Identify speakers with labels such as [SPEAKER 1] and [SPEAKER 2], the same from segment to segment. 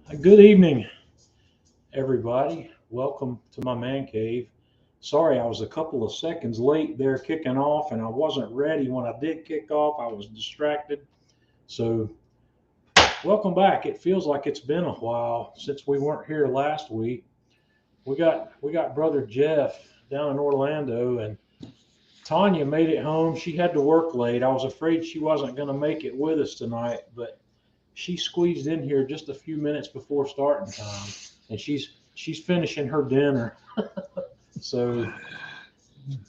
[SPEAKER 1] Good evening, everybody. Welcome to my man cave. Sorry, I was a couple of seconds late there kicking off, and I wasn't ready when I did kick off. I was distracted. So, welcome back. It feels like it's been a while since we weren't here last week. We got brother Jeff down in Orlando, and Tanya made it home. She had to work late. I was afraid she wasn't going to make it with us tonight, but she squeezed in here just a few minutes before starting time, and she's finishing her dinner. So,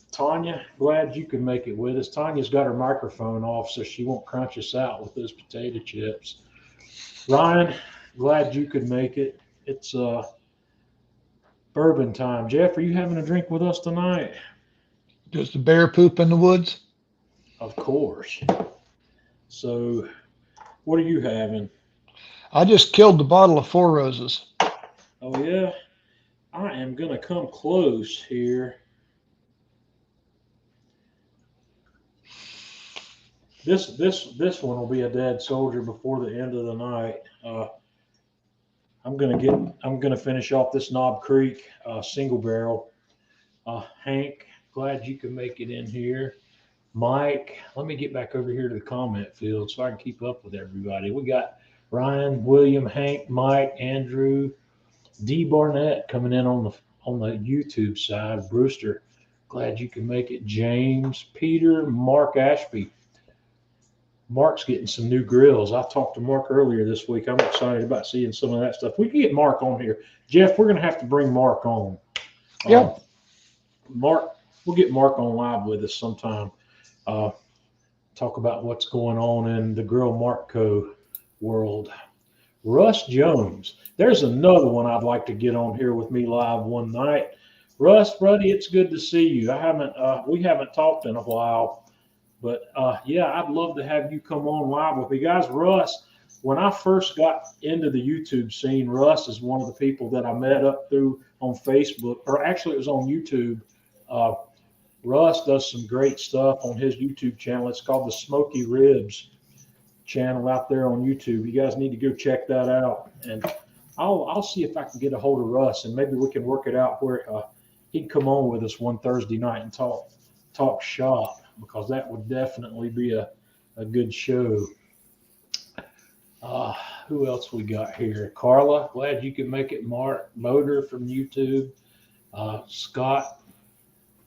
[SPEAKER 1] Tanya, glad you could make it with us. Tanya's got her microphone off so she won't crunch us out with those potato chips. Ryan, glad you could make it. It's bourbon time. Jeff, are you having a drink with us tonight?
[SPEAKER 2] Does the bear poop in the woods?
[SPEAKER 1] Of course. So, what are you having?
[SPEAKER 2] I just killed the bottle of Four Roses.
[SPEAKER 1] Oh yeah, I am gonna come close here. This one will be a dead soldier before the end of the night. I'm gonna finish off this Knob Creek single barrel. Hank, glad you can make it in here. Mike, let me get back over here to the comment field so I can keep up with everybody. We got Ryan, William, Hank, Mike, Andrew, D Barnett coming in on the YouTube side. Brewster, glad you can make it. James, Peter, Mark Ashby. Mark's getting some new grills. I talked to Mark earlier this week. I'm excited about seeing some of that stuff. We can get Mark on here. Jeff, we're going to have to bring Mark on.
[SPEAKER 2] Yeah.
[SPEAKER 1] Mark, we'll get Mark on live with us sometime. Talk about what's going on in the Grill Marco world. Russ Jones. There's another one I'd like to get on here with me live one night. Russ, buddy, it's good to see you. We haven't talked in a while. But yeah, I'd love to have you come on live with me. Guys, Russ, when I first got into the YouTube scene, Russ is one of the people that I met up through on Facebook, or actually it was on YouTube. Russ does some great stuff on his YouTube channel. It's called the Smoky Ribs channel out there on YouTube. You guys need to go check that out. And I'll see if I can get a hold of Russ, and maybe we can work it out where he can come on with us one Thursday night and talk shop, because that would definitely be a good show. Who else we got here? Carla, glad you could make it. Mark Motor from YouTube. Scott,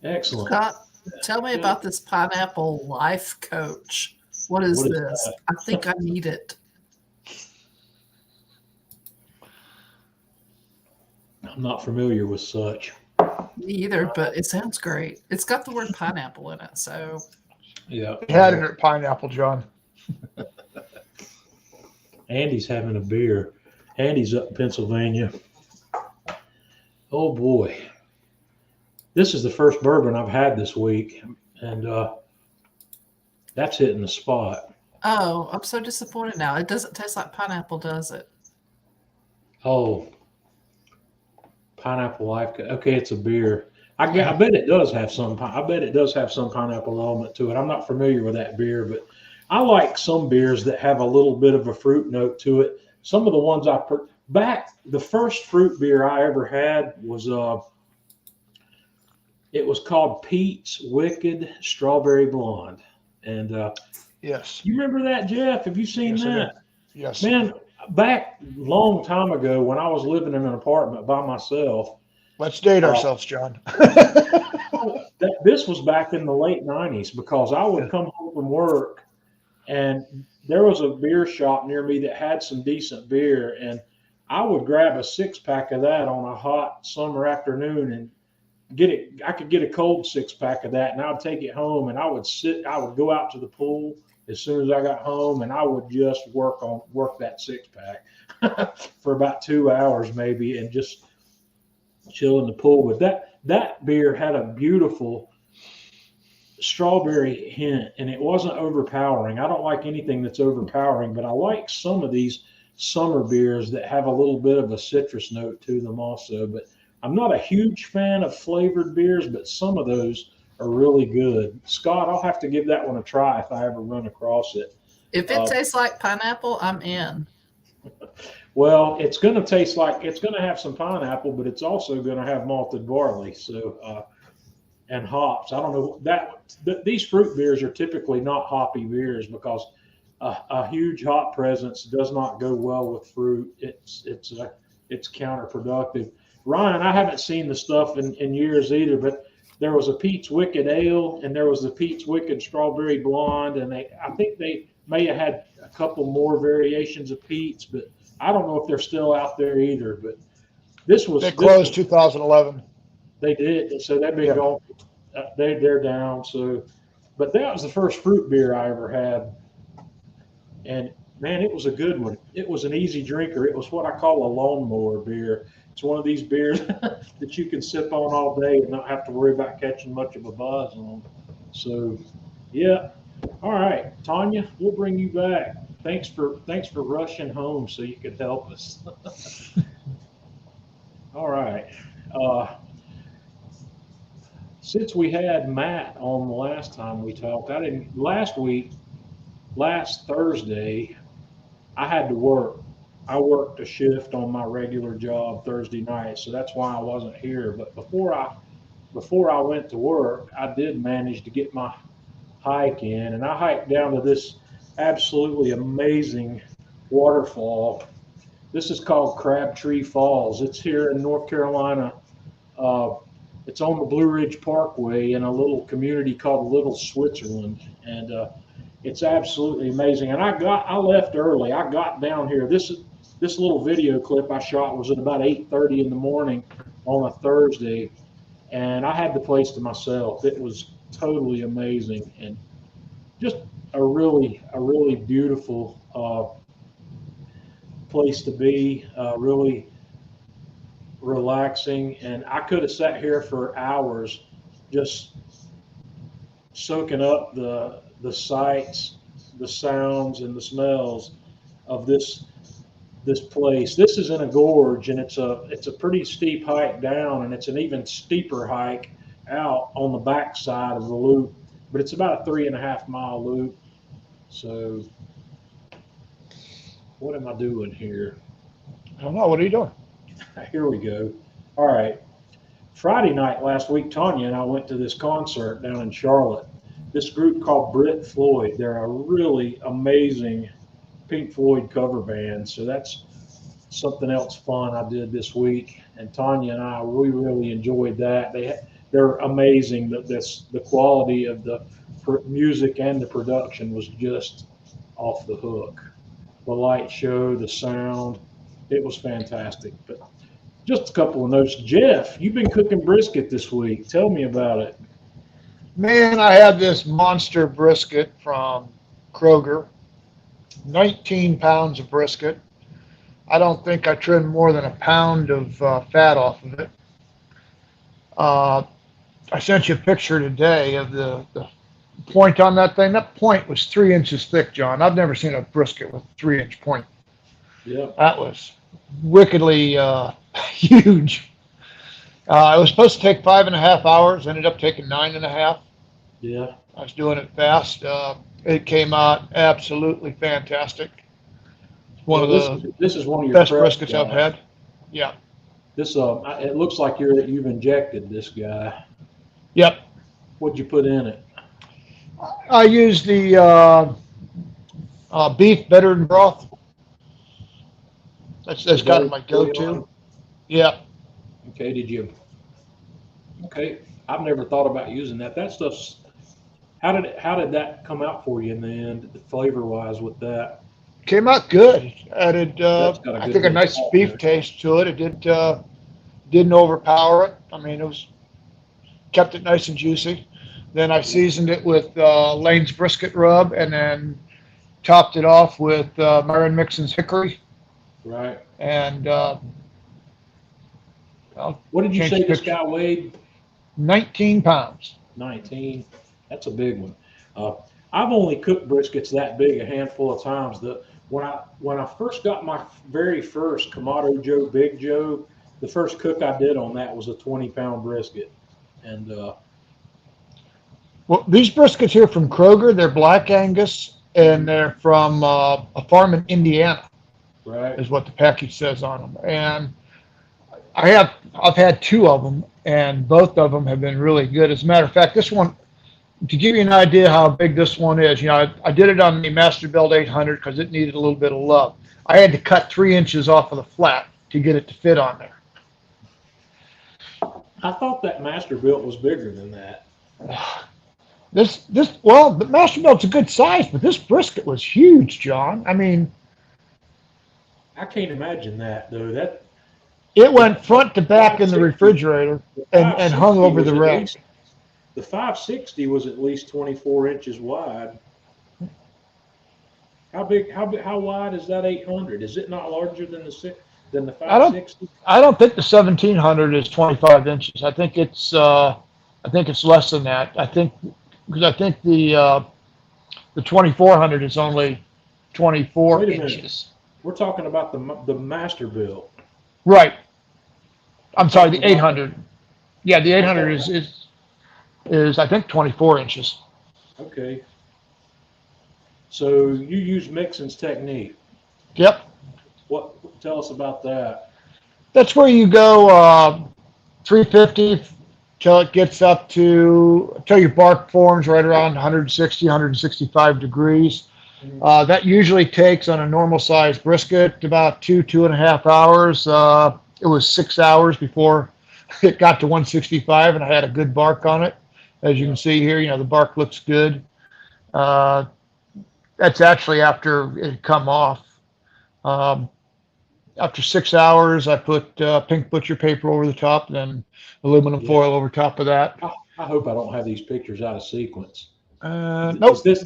[SPEAKER 1] excellent.
[SPEAKER 3] Scott, tell me about this pineapple life coach. What is this?
[SPEAKER 1] That?
[SPEAKER 3] I think I need it.
[SPEAKER 1] I'm not familiar with such.
[SPEAKER 3] Me either, but it sounds great. It's got the word pineapple in it, so
[SPEAKER 1] Yeah.
[SPEAKER 2] You had it at Pineapple, John.
[SPEAKER 1] Andy's having a beer. Andy's up in Pennsylvania. Oh boy. This is the first bourbon I've had this week, and that's hitting the spot.
[SPEAKER 3] oh, I'm so disappointed now. It doesn't taste like pineapple, does it?
[SPEAKER 1] Oh, pineapple life. Okay, it's a beer. I bet it does have some. I bet it does have some pineapple element to it. I'm not familiar with that beer, but I like some beers that have a little bit of a fruit note to it. Some of the ones the first fruit beer I ever had was it was called Pete's Wicked Strawberry Blonde, and
[SPEAKER 2] Yes.
[SPEAKER 1] you remember that, Jeff? Have you seen
[SPEAKER 2] Yes, I
[SPEAKER 1] that?
[SPEAKER 2] Yes.
[SPEAKER 1] Man, back long time ago when I was living in an apartment by myself.
[SPEAKER 2] Let's date ourselves, John.
[SPEAKER 1] This was back in the late 90s, because I would come home from work and there was a beer shop near me that had some decent beer, and I would grab a 6-pack of that on a hot summer afternoon and I could get a cold 6-pack of that, and I would take it home, and I would go out to the pool as soon as I got home, and I would just work that 6-pack for about 2 hours maybe, and just chill in the pool. But that beer had a beautiful strawberry hint, and it wasn't overpowering. I don't like anything that's overpowering, but I like some of these summer beers that have a little bit of a citrus note to them also. But I'm not a huge fan of flavored beers, but some of those are really good. Scott, I'll have to give that one a try if I ever run across it.
[SPEAKER 3] If it tastes like pineapple, I'm in.
[SPEAKER 1] Well, it's going to taste like it's going to have some pineapple, but it's also going to have malted barley. So and hops. I don't know these fruit beers are typically not hoppy beers because a huge hop presence does not go well with fruit. It's counterproductive. Ryan, I haven't seen the stuff in years either, but there was a Pete's Wicked Ale and there was the Pete's Wicked Strawberry Blonde, and I think they may have had a couple more variations of Pete's, but I don't know if they're still out there either. But
[SPEAKER 2] They closed 2011.
[SPEAKER 1] they did, so they've been
[SPEAKER 2] Yeah.
[SPEAKER 1] gone. They're down. So, but that was the first fruit beer I ever had, and man, it was a good one. It was an easy drinker. It was what I call a lawnmower beer. It's one of these beers that you can sip on all day and not have to worry about catching much of a buzz on. So, yeah. All right, Tanya, we'll bring you back. Thanks for rushing home so you could help us. All right. Since we had Matt on the last time we talked, last Thursday, I had to work. I worked a shift on my regular job Thursday night, so that's why I wasn't here. But before I went to work, I did manage to get my hike in, and I hiked down to this absolutely amazing waterfall. This is called Crabtree Falls. It's here in North Carolina. It's on the Blue Ridge Parkway in a little community called Little Switzerland, and it's absolutely amazing. And I left early. I got down here. This little video clip I shot was at about 8:30 in the morning on a Thursday, and I had the place to myself. It was totally amazing and just a really beautiful place to be. Really relaxing, and I could have sat here for hours just soaking up the sights, the sounds, and the smells of this place. This is in a gorge, and it's a pretty steep hike down, and it's an even steeper hike out on the back side of the loop, but it's about a 3.5 mile loop. So what am I doing here?
[SPEAKER 2] I don't know. What are you doing?
[SPEAKER 1] Here we go. All right. Friday night last week, Tanya and I went to this concert down in Charlotte. This group called Brit Floyd. They're a really amazing Pink Floyd cover band. So that's something else fun I did this week. And Tanya and I, we really enjoyed that. They're amazing. The quality of the music and the production was just off the hook. The light show, the sound, it was fantastic. But just a couple of notes. Jeff, you've been cooking brisket this week. Tell me about it.
[SPEAKER 2] Man, I had this monster brisket from Kroger. 19 pounds of brisket. I don't think I trimmed more than a pound of fat off of it. I sent you a picture today of the point on that thing. That point was 3 inches thick, John. I've never seen a brisket with a 3-inch point.
[SPEAKER 1] Yeah.
[SPEAKER 2] That was wickedly huge. It was supposed to take 5.5 hours. Ended up taking 9.5.
[SPEAKER 1] Yeah.
[SPEAKER 2] I was doing it fast. It came out absolutely fantastic. One of the
[SPEAKER 1] this is one of your
[SPEAKER 2] best
[SPEAKER 1] prep
[SPEAKER 2] briskets I've
[SPEAKER 1] guys.
[SPEAKER 2] had. Yeah.
[SPEAKER 1] This it looks like you've injected this guy.
[SPEAKER 2] Yep.
[SPEAKER 1] What'd you put in it?
[SPEAKER 2] I used the beef better than broth. That's kind of my go-to. Yeah.
[SPEAKER 1] Okay. Okay. I've never thought about using that. That stuff's. How did that come out for you in the end, flavor wise, with that?
[SPEAKER 2] Came out good. Added, I think, a nice beef
[SPEAKER 1] there.
[SPEAKER 2] taste to it. It didn't overpower it. I mean, kept it nice and juicy. Then I seasoned it with Lane's brisket rub, and then topped it off with Myron Mixon's hickory.
[SPEAKER 1] Right.
[SPEAKER 2] And
[SPEAKER 1] what did you say this guy weighed?
[SPEAKER 2] 19 pounds.
[SPEAKER 1] 19. That's a big one. I've only cooked briskets that big a handful of times. When I first got my very first Kamado Joe Big Joe, the first cook I did on that was a 20-pound brisket. And
[SPEAKER 2] well, these briskets here from Kroger, they're Black Angus, and they're from a farm in Indiana.
[SPEAKER 1] Right.
[SPEAKER 2] is what the package says on them. And I've had two of them, and both of them have been really good. As a matter of fact, this one, to give you an idea how big this one is, I did it on the Masterbuilt 800 because it needed a little bit of love. I had to cut 3 inches off of the flat to get it to fit on there.
[SPEAKER 1] I thought that Masterbuilt was bigger than that.
[SPEAKER 2] Well, the Masterbuilt's a good size, but this brisket was huge, John. I mean,
[SPEAKER 1] I can't imagine that though. That
[SPEAKER 2] it
[SPEAKER 1] the,
[SPEAKER 2] went front to back in the
[SPEAKER 1] 560
[SPEAKER 2] refrigerator
[SPEAKER 1] the
[SPEAKER 2] and hung
[SPEAKER 1] 560
[SPEAKER 2] over the
[SPEAKER 1] was at
[SPEAKER 2] rack.
[SPEAKER 1] least the 560 was at least 24 inches wide. How wide is that 800? Is it not larger than the
[SPEAKER 2] I don't
[SPEAKER 1] 560?
[SPEAKER 2] I don't think the 1700 is 25 inches. I think it's less than that. I think the 2400 is only 24
[SPEAKER 1] Wait a minute.
[SPEAKER 2] inches.
[SPEAKER 1] We're talking about the Masterbuilt.
[SPEAKER 2] Right.
[SPEAKER 1] I'm
[SPEAKER 2] I'm sorry,
[SPEAKER 1] talking
[SPEAKER 2] the
[SPEAKER 1] about
[SPEAKER 2] 800. Yeah, the
[SPEAKER 1] I'm
[SPEAKER 2] 800
[SPEAKER 1] talking about
[SPEAKER 2] is I think 24 inches.
[SPEAKER 1] okay. So you use Mixon's technique.
[SPEAKER 2] Yep.
[SPEAKER 1] What tell us about that?
[SPEAKER 2] That's where you go 350 till it gets up to till your bark forms right around 160, 165 degrees.
[SPEAKER 1] Mhm.
[SPEAKER 2] That usually takes on a normal size brisket about 2.5 hours. It was 6 hours before it got to 165, and I had a good bark on it. As you can
[SPEAKER 1] Yeah.
[SPEAKER 2] see here, the bark looks good. Uh, that's actually after it had come off. Um, After 6 hours, I put pink butcher paper over the top, and then aluminum
[SPEAKER 1] Yeah.
[SPEAKER 2] foil over top of that.
[SPEAKER 1] I hope I don't have these pictures out of sequence. Is
[SPEAKER 2] Nope.
[SPEAKER 1] this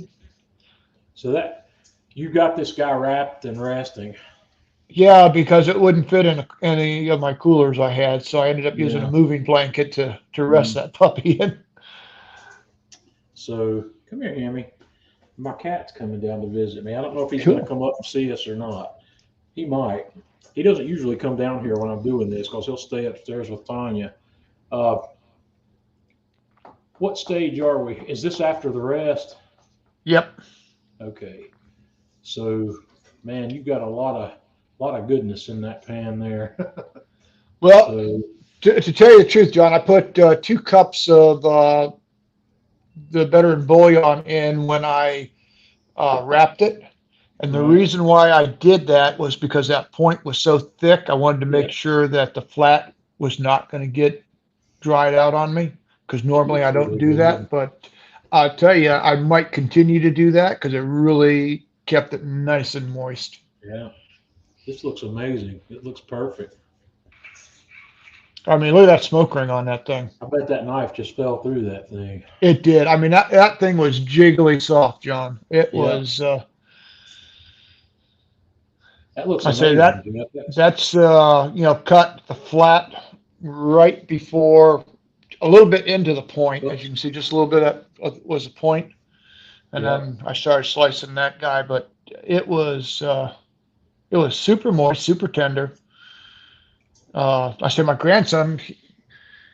[SPEAKER 1] so that you got this guy wrapped and resting?
[SPEAKER 2] Yeah, because it wouldn't fit in any of my coolers I had, so I ended up using a
[SPEAKER 1] Yeah.
[SPEAKER 2] moving blanket to rest
[SPEAKER 1] Mhm.
[SPEAKER 2] that puppy in.
[SPEAKER 1] So come here, Hammy. My cat's coming down to visit me. I don't know if he's going to
[SPEAKER 2] Cool.
[SPEAKER 1] come up and see us or not. He might. He doesn't usually come down here when I'm doing this because he'll stay upstairs with Tanya. Uh, what stage are we? Is this after the rest?
[SPEAKER 2] Yep.
[SPEAKER 1] Okay. So, man, you got a lot of goodness in that pan there.
[SPEAKER 2] Well,
[SPEAKER 1] So,
[SPEAKER 2] to tell you the truth, John, I put 2 cups of the veteran bouillon in when I wrapped it. And the
[SPEAKER 1] right.
[SPEAKER 2] reason why I did that was because that point was so thick. I wanted to
[SPEAKER 1] Yeah.
[SPEAKER 2] make sure that the flat was not going to get dried out on me because
[SPEAKER 1] It
[SPEAKER 2] normally
[SPEAKER 1] looks
[SPEAKER 2] I don't
[SPEAKER 1] really
[SPEAKER 2] do
[SPEAKER 1] good.
[SPEAKER 2] that. But I'll tell you, I might continue to do that because it really kept it nice and moist.
[SPEAKER 1] Yeah. This looks amazing. It looks perfect.
[SPEAKER 2] I mean, look at that smoke ring on that thing.
[SPEAKER 1] I bet that knife just fell through that thing.
[SPEAKER 2] It did. I mean, that thing was jiggly soft, John. It
[SPEAKER 1] Yeah.
[SPEAKER 2] was.
[SPEAKER 1] That looks
[SPEAKER 2] I say
[SPEAKER 1] amazing,
[SPEAKER 2] that
[SPEAKER 1] Jeff. That's
[SPEAKER 2] that's cut the flat right before a little bit into the point, as you can
[SPEAKER 1] oops.
[SPEAKER 2] see, just a little bit was a point, and
[SPEAKER 1] Yep.
[SPEAKER 2] then I started slicing that guy. But it was uh, it was super moist, super tender. I said my grandson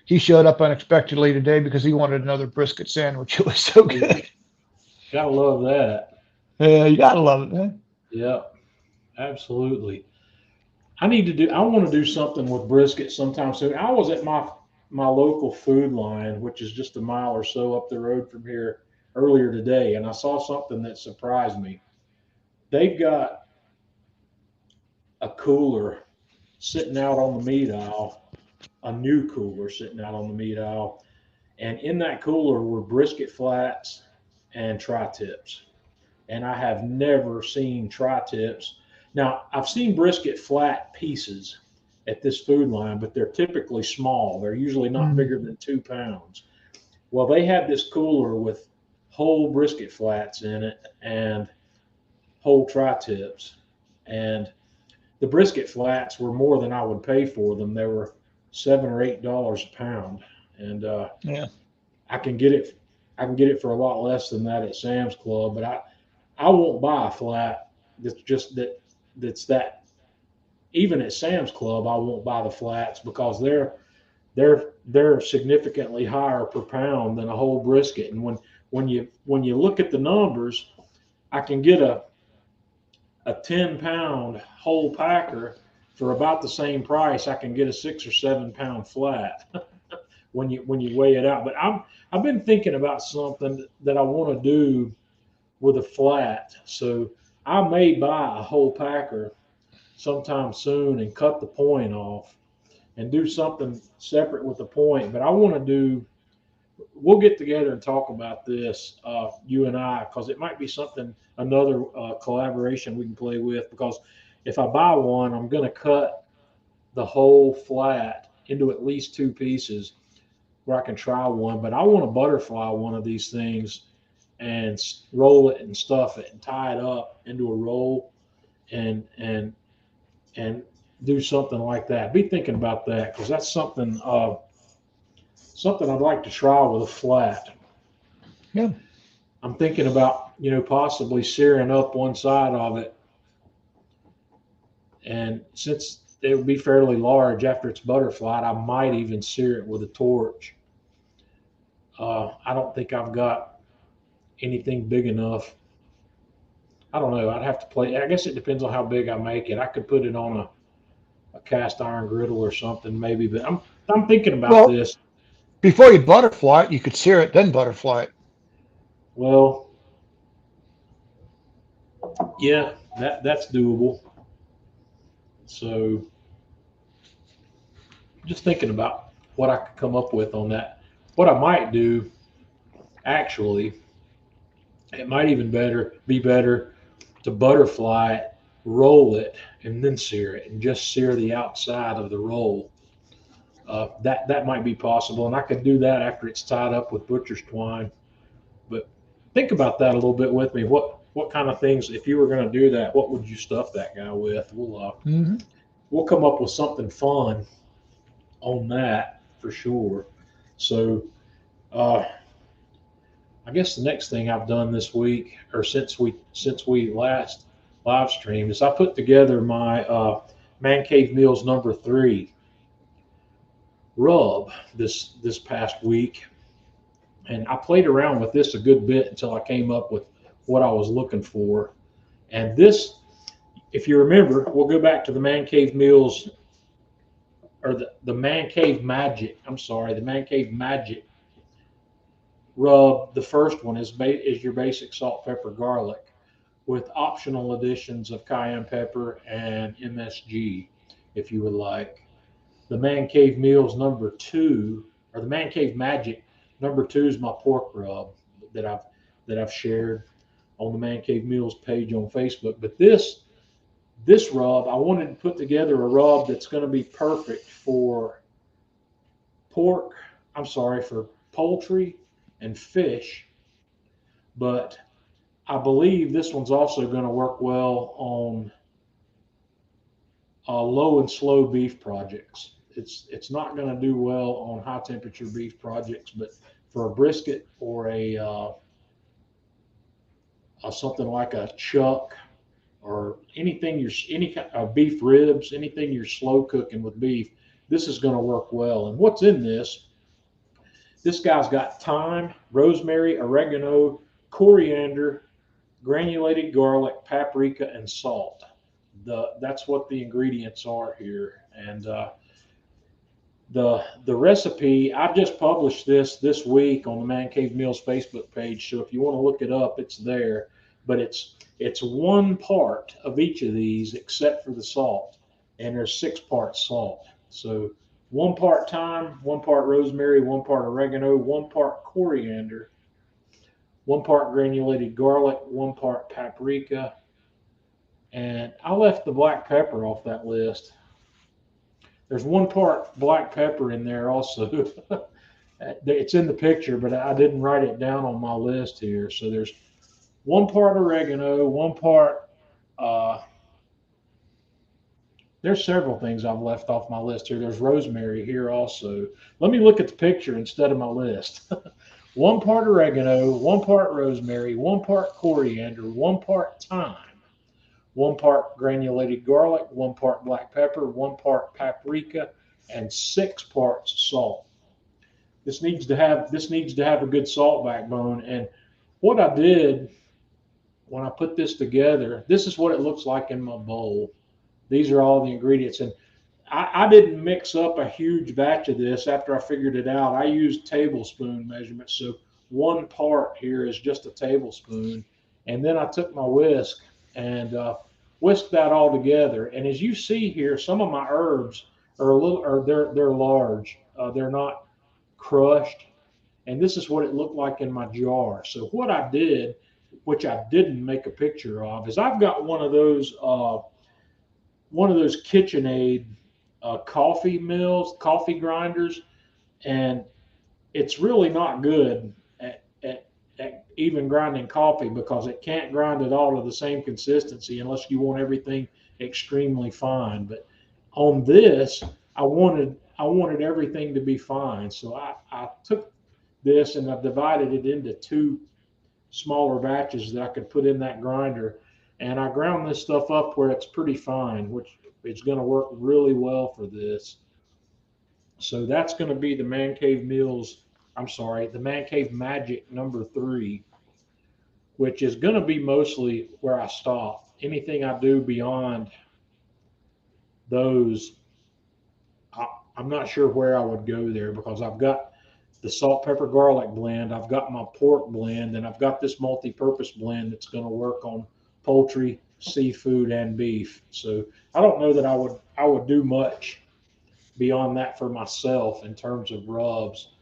[SPEAKER 2] he showed up unexpectedly today because he wanted another brisket sandwich. It was so
[SPEAKER 1] Yeah.
[SPEAKER 2] good.
[SPEAKER 1] Gotta love that.
[SPEAKER 2] Yeah, you gotta love it, man.
[SPEAKER 1] Yep. Absolutely. I want to do something with brisket sometime soon. I was at my local food line, which is just a mile or so up the road from here earlier today, and I saw something that surprised me. They've got a cooler sitting out on the meat aisle, a new cooler sitting out on the meat aisle, and in that cooler were brisket flats and tri-tips. And I have never seen tri-tips. Now, I've seen brisket flat pieces at this food line, but they're typically small. They're usually not
[SPEAKER 2] Mm.
[SPEAKER 1] bigger than 2 pounds. Well, they had this cooler with whole brisket flats in it and whole tri-tips. And the brisket flats were more than I would pay for them. They were $7 or $8 a pound. And
[SPEAKER 2] Yeah.
[SPEAKER 1] I can get it I can get it for a lot less than that at Sam's Club, but I won't buy a flat that's that even at Sam's Club I won't buy the flats because they're significantly higher per pound than a whole brisket. And when you look at the numbers, I can get a 10-pound whole packer for about the same price. I can get a 6 or 7 pound flat when you weigh it out. But I've been thinking about something that I want to do with a flat. So I may buy a whole packer sometime soon and cut the point off and do something separate with the point. But I want to do. We'll get together and talk about this, you and I, because it might be something, another collaboration we can play with. Because if I buy one, I'm going to cut the whole flat into at least two pieces where I can try one. But I want to butterfly one of these things and roll it and stuff it and tie it up into a roll and do something like that. Be thinking about that because that's something I'd like to try with a flat.
[SPEAKER 2] Yeah.
[SPEAKER 1] I'm thinking about, possibly searing up one side of it. And since it would be fairly large after it's butterflied, I might even sear it with a torch. I don't think I've got anything big enough. I don't know. I'd have to play. I guess it depends on how big I make it. I could put it on a cast iron griddle or something maybe, but I'm thinking about
[SPEAKER 2] Well,
[SPEAKER 1] this.
[SPEAKER 2] before you butterfly it, you could sear it, then butterfly it.
[SPEAKER 1] Well, yeah, that's doable. So just thinking about what I could come up with on that. What I might do, actually, it might even be better to butterfly it, roll it, and then sear it, and just sear the outside of the roll. That might be possible, and I could do that after it's tied up with butcher's twine. But think about that a little bit with me. What kind of things, if you were going to do that, what would you stuff that guy with?
[SPEAKER 2] Mm-hmm.
[SPEAKER 1] We'll come up with something fun on that for sure. So uh, I guess the next thing I've done this week, or since we last live streamed, is I put together my Man Cave Meals #3 rub this past week, and I played around with this a good bit until I came up with what I was looking for. And this, if you remember, we'll go back to the Man Cave Meals or the Man Cave Magic. I'm sorry, the Man Cave Magic rub. The first one is your basic salt, pepper, garlic, with optional additions of cayenne pepper and MSG, if you would like. The Man Cave Meals #2, or the Man Cave Magic #2, is my pork rub that I've shared on the Man Cave Meals page on Facebook. But this rub, I wanted to put together a rub that's going to be perfect for pork. I'm sorry, for poultry and fish, but I believe this one's also going to work well on low and slow beef projects. It's not going to do well on high temperature beef projects, but for a brisket or a something like a chuck or any kind of beef ribs, anything you're slow cooking with beef, this is going to work well. And what's in this? This guy's got thyme, rosemary, oregano, coriander, granulated garlic, paprika, and salt. That's what the ingredients are here. And the recipe, I just published this week on the Man Cave Meals Facebook page. So if you want to look it up, it's there. But it's one part of each of these except for the salt, and there's 6 parts salt. So 1 part thyme, 1 part rosemary, 1 part oregano, 1 part coriander, 1 part granulated garlic, 1 part paprika, and I left the black pepper off that list. There's 1 part black pepper in there also. It's in the picture, but I didn't write it down on my list here. So there's 1 part oregano, 1 part. Uh, there's several things I've left off my list here. There's rosemary here also. Let me look at the picture instead of my list. 1 part oregano, 1 part rosemary, 1 part coriander, 1 part thyme, 1 part granulated garlic, 1 part black pepper, 1 part paprika, and 6 parts salt. This needs to have a good salt backbone. And what I did when I put this together, this is what it looks like in my bowl. These are all the ingredients. And I didn't mix up a huge batch of this after I figured it out. I used tablespoon measurements. So one part here is just a tablespoon. And then I took my whisk and whisked that all together. And as you see here, some of my herbs are a little, or they're large. They're not crushed. And this is what it looked like in my jar. So what I did, which I didn't make a picture of, is I've got one of those KitchenAid coffee mills, coffee grinders, and it's really not good at even grinding coffee because it can't grind it all to the same consistency unless you want everything extremely fine. But on this, I wanted everything to be fine, so I took this and I've divided it into two smaller batches that I could put in that grinder. And I ground this stuff up where it's pretty fine, which is going to work really well for this. So that's going to be the Man Cave Meals. I'm sorry, the Man Cave Magic number 3, which is going to be mostly where I stop. Anything I do beyond those, I'm not sure where I would go there because I've got the salt, pepper, garlic blend. I've got my pork blend, and I've got this multi-purpose blend that's going to work on poultry, seafood, and beef. So I don't know that I would do much beyond that for myself in terms of rubs.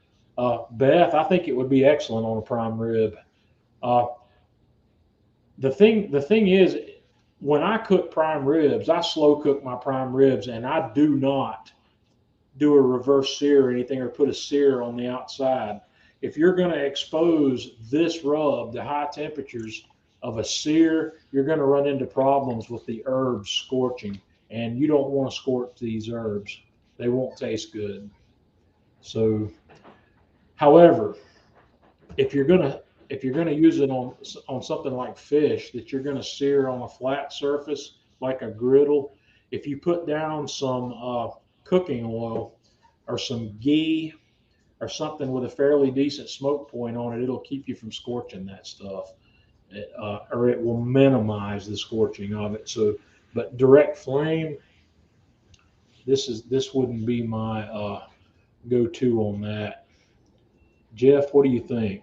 [SPEAKER 1] Beth, I think it would be excellent on a prime rib. Uh, the thing is, when I cook prime ribs, I slow cook my prime ribs, and I do not do a reverse sear or anything or put a sear on the outside. If you're going to expose this rub to high temperatures of a sear, you're going to run into problems with the herbs scorching, and you don't want to scorch these herbs. They won't taste good. So, however, if you're going to use it on something like fish that you're going to sear on a flat surface like a griddle, if you put down some cooking oil or some ghee or something with a fairly decent smoke point on it, it'll keep you from scorching that stuff, or it will minimize the scorching of it. So, but direct flame, this wouldn't be my go-to on that. Jeff, what do you think?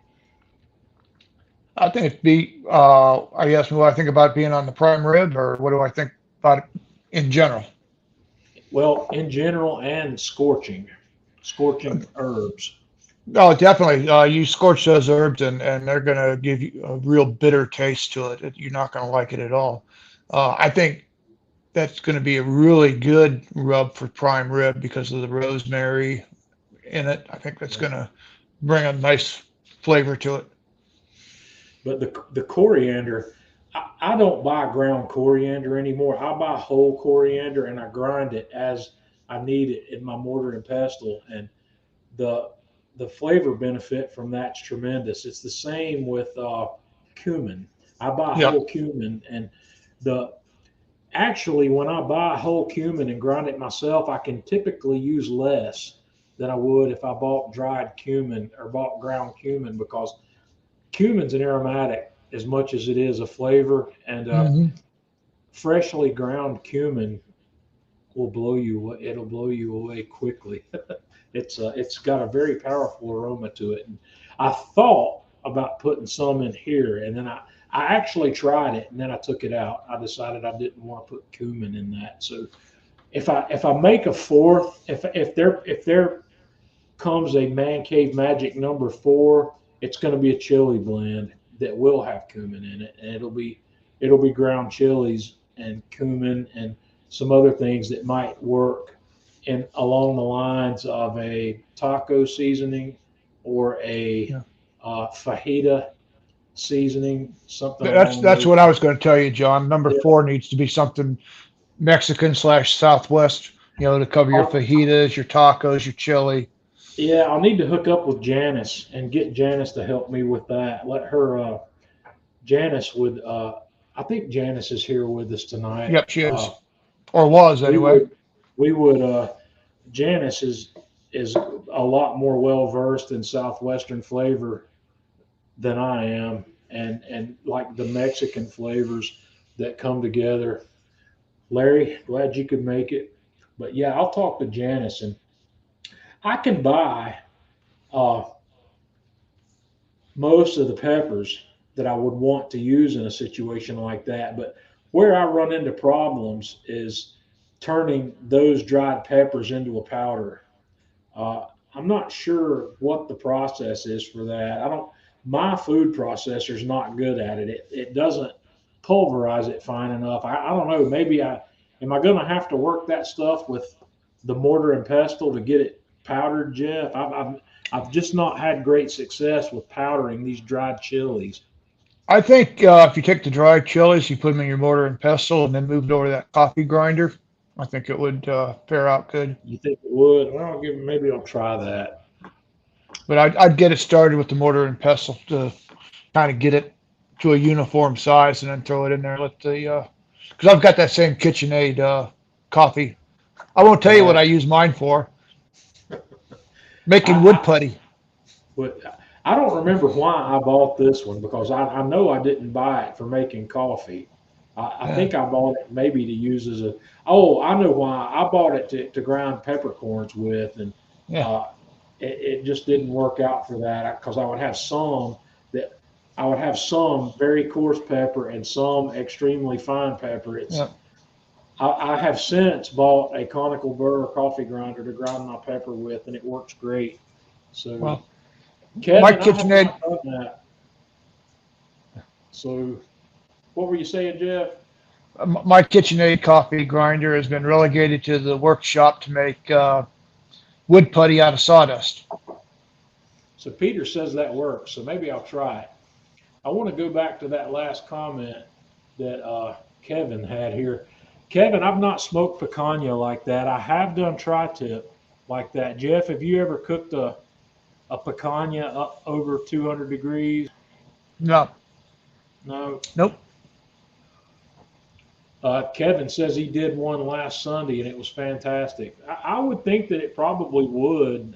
[SPEAKER 2] I think it'd be, are you asking what I think about being on the prime rib, or what do I think about it in general?
[SPEAKER 1] Well, in general, and scorching herbs.
[SPEAKER 2] No, definitely. You scorch those herbs, and they're going to give you a real bitter taste to it. You're not going to like it at all. I think that's going to be a really good rub for prime rib because of the rosemary in it. I think that's
[SPEAKER 1] Yeah.
[SPEAKER 2] going to bring a nice flavor to it.
[SPEAKER 1] But the coriander, I don't buy ground coriander anymore. I buy whole coriander and I grind it as I need it in my mortar and pestle, and the the flavor benefit from that's tremendous. It's the same with cumin. I buy
[SPEAKER 2] Yeah.
[SPEAKER 1] whole cumin, and the actually when I buy whole cumin and grind it myself, I can typically use less than I would if I bought dried cumin or bought ground cumin because cumin's an aromatic as much as it is a flavor, and
[SPEAKER 2] Hmm.
[SPEAKER 1] freshly ground cumin will blow you. It'll blow you away quickly. It's got a very powerful aroma to it. And I thought about putting some in here, and then I actually tried it, and then I took it out. I decided I didn't want to put cumin in that. So if I make a fourth, if there comes a Man Cave Magic number 4, it's going to be a chili blend that will have cumin in it, and it'll be ground chilies and cumin and some other things that might work in along the lines of a taco seasoning or a
[SPEAKER 2] Yeah.
[SPEAKER 1] fajita seasoning, something
[SPEAKER 2] That's
[SPEAKER 1] along
[SPEAKER 2] that's
[SPEAKER 1] those
[SPEAKER 2] what I
[SPEAKER 1] lines.
[SPEAKER 2] was going to tell you, John. Number
[SPEAKER 1] Yeah.
[SPEAKER 2] 4 needs to be something Mexican slash Southwest, to cover your
[SPEAKER 1] I'll,
[SPEAKER 2] fajitas, your tacos, your chili.
[SPEAKER 1] yeah, I'll need to hook up with Janice and get Janice to help me with that. Let her Janice would. I think Janice is here with us tonight.
[SPEAKER 2] Yep, she is, or was
[SPEAKER 1] We
[SPEAKER 2] anyway.
[SPEAKER 1] would. We would. Janice is a lot more well versed in southwestern flavor than I am, and like the Mexican flavors that come together. Larry, glad you could make it. But yeah, I'll talk to Janice, and I can buy uh, most of the peppers that I would want to use in a situation like that. But where I run into problems is turning those dried peppers into a powder. Uh, I'm not sure what the process is for that. I don't. My food processor's not good at it. It doesn't pulverize it fine enough. I don't know. Maybe I am I going to have to work that stuff with the mortar and pestle to get it powdered, Jeff. I've just not had great success with powdering these dried chilies.
[SPEAKER 2] I think if you take the dried chilies, you put them in your mortar and pestle, and then move it over to that coffee grinder, I think it would fare out good.
[SPEAKER 1] You think it would? Well, maybe I'll try that.
[SPEAKER 2] But I'd get it started with the mortar and pestle to kind of get it to a uniform size, and then throw it in there. Let the because I've got that same KitchenAid coffee. I won't tell you what
[SPEAKER 1] Right.
[SPEAKER 2] I use mine for. Making wood
[SPEAKER 1] I,
[SPEAKER 2] putty.
[SPEAKER 1] but I don't remember why I bought this one because I know I didn't buy it for making coffee. I
[SPEAKER 2] Yeah,
[SPEAKER 1] think I bought it maybe to use as a. Oh, I know why. I bought it to grind peppercorns with, and
[SPEAKER 2] yeah,
[SPEAKER 1] uh, it just didn't work out for that because that I would have some very coarse pepper and some extremely fine pepper.
[SPEAKER 2] yeah.
[SPEAKER 1] I have since bought a conical burr coffee grinder to grind my pepper with, and it works great. So,
[SPEAKER 2] Well, my
[SPEAKER 1] Kevin, I have
[SPEAKER 2] KitchenAid,
[SPEAKER 1] not done that. So, what were you saying, Jeff?
[SPEAKER 2] my KitchenAid coffee grinder has been relegated to the workshop to make wood putty out of sawdust.
[SPEAKER 1] So, Peter says that works. So, maybe I'll try it. I want to go back to that last comment that Kevin had here. Kevin, I've not smoked picanha like that. I have done tri-tip like that. Jeff, have you ever cooked a picanha up over 200 degrees?
[SPEAKER 2] No,
[SPEAKER 1] No.
[SPEAKER 2] nope.
[SPEAKER 1] Kevin says he did one last Sunday and it was fantastic. I would think that it probably would.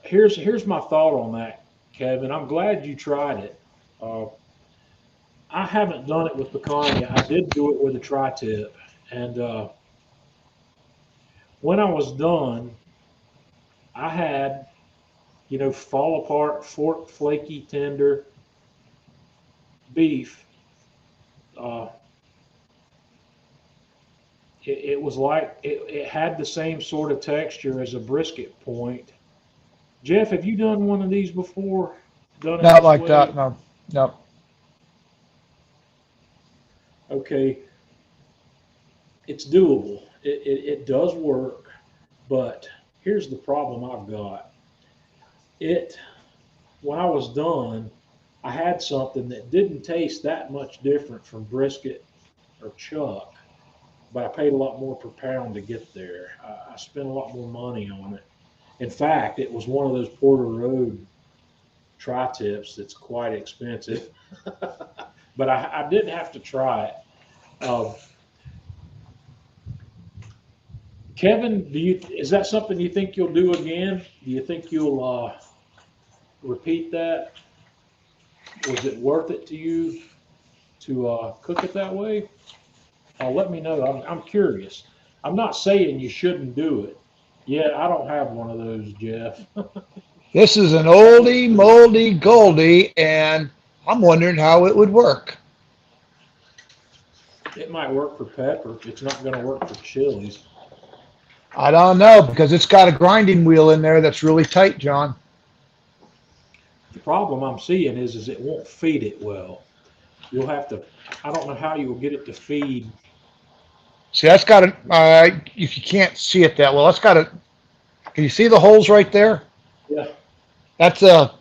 [SPEAKER 1] Here's my thought on that, Kevin. I'm glad you tried it. Uh, I haven't done it with picanha. I did do it with a tri-tip, and when I was done, I had fall apart, fork, flaky, tender beef. Uh, it was like it had the same sort of texture as a brisket point. Jeff, have you done one of these before? Done it
[SPEAKER 2] Not
[SPEAKER 1] this
[SPEAKER 2] like that.
[SPEAKER 1] way?
[SPEAKER 2] No, no.
[SPEAKER 1] Okay, it's doable. It does work, but here's the problem I've got. It When I was done, I had something that didn't taste that much different from brisket or chuck, but I paid a lot more per pound to get there. I spent a lot more money on it. In fact, it was one of those Porter Road tri-tips that's quite expensive, but I did have to try it. Uh, Kevin, is that something you think you'll do again? Do you think you'll repeat that? Was it worth it to you to cook it that way? Let me know. I'm curious. I'm not saying you shouldn't do it. Yeah, I don't have one of those, Jeff.
[SPEAKER 2] This is an oldie, moldy, goldie, and I'm wondering how it would work.
[SPEAKER 1] It might work for pepper. It's not going to work for chilies.
[SPEAKER 2] I don't know because it's got a grinding wheel in there that's really tight, John.
[SPEAKER 1] The problem I'm seeing is it won't feed it well. You'll have to. I don't know how you'll get it to feed.
[SPEAKER 2] See, that's got a. If you can't see it that well, that's got a. Can you see the holes right there?
[SPEAKER 1] Yeah.
[SPEAKER 2] That's a.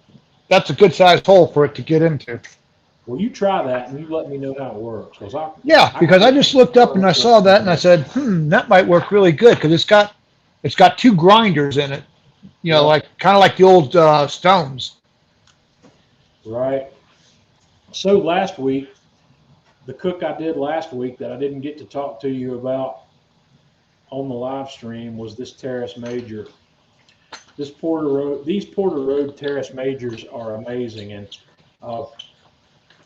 [SPEAKER 2] That's a good sized hole for it to get into.
[SPEAKER 1] Well, you try that and you let me know how it works because
[SPEAKER 2] Yeah,
[SPEAKER 1] I
[SPEAKER 2] because
[SPEAKER 1] got
[SPEAKER 2] I
[SPEAKER 1] it.
[SPEAKER 2] just looked up and I saw that and I said, that might work really good because it's got two grinders in it. You know,
[SPEAKER 1] Yeah.
[SPEAKER 2] like kind of like the old stones.
[SPEAKER 1] Right. So last week, the cook I did last week that I didn't get to talk to you about on the live stream was this Teres Major. This Porter Road, these Porter Road Teres Majors are amazing, and uh,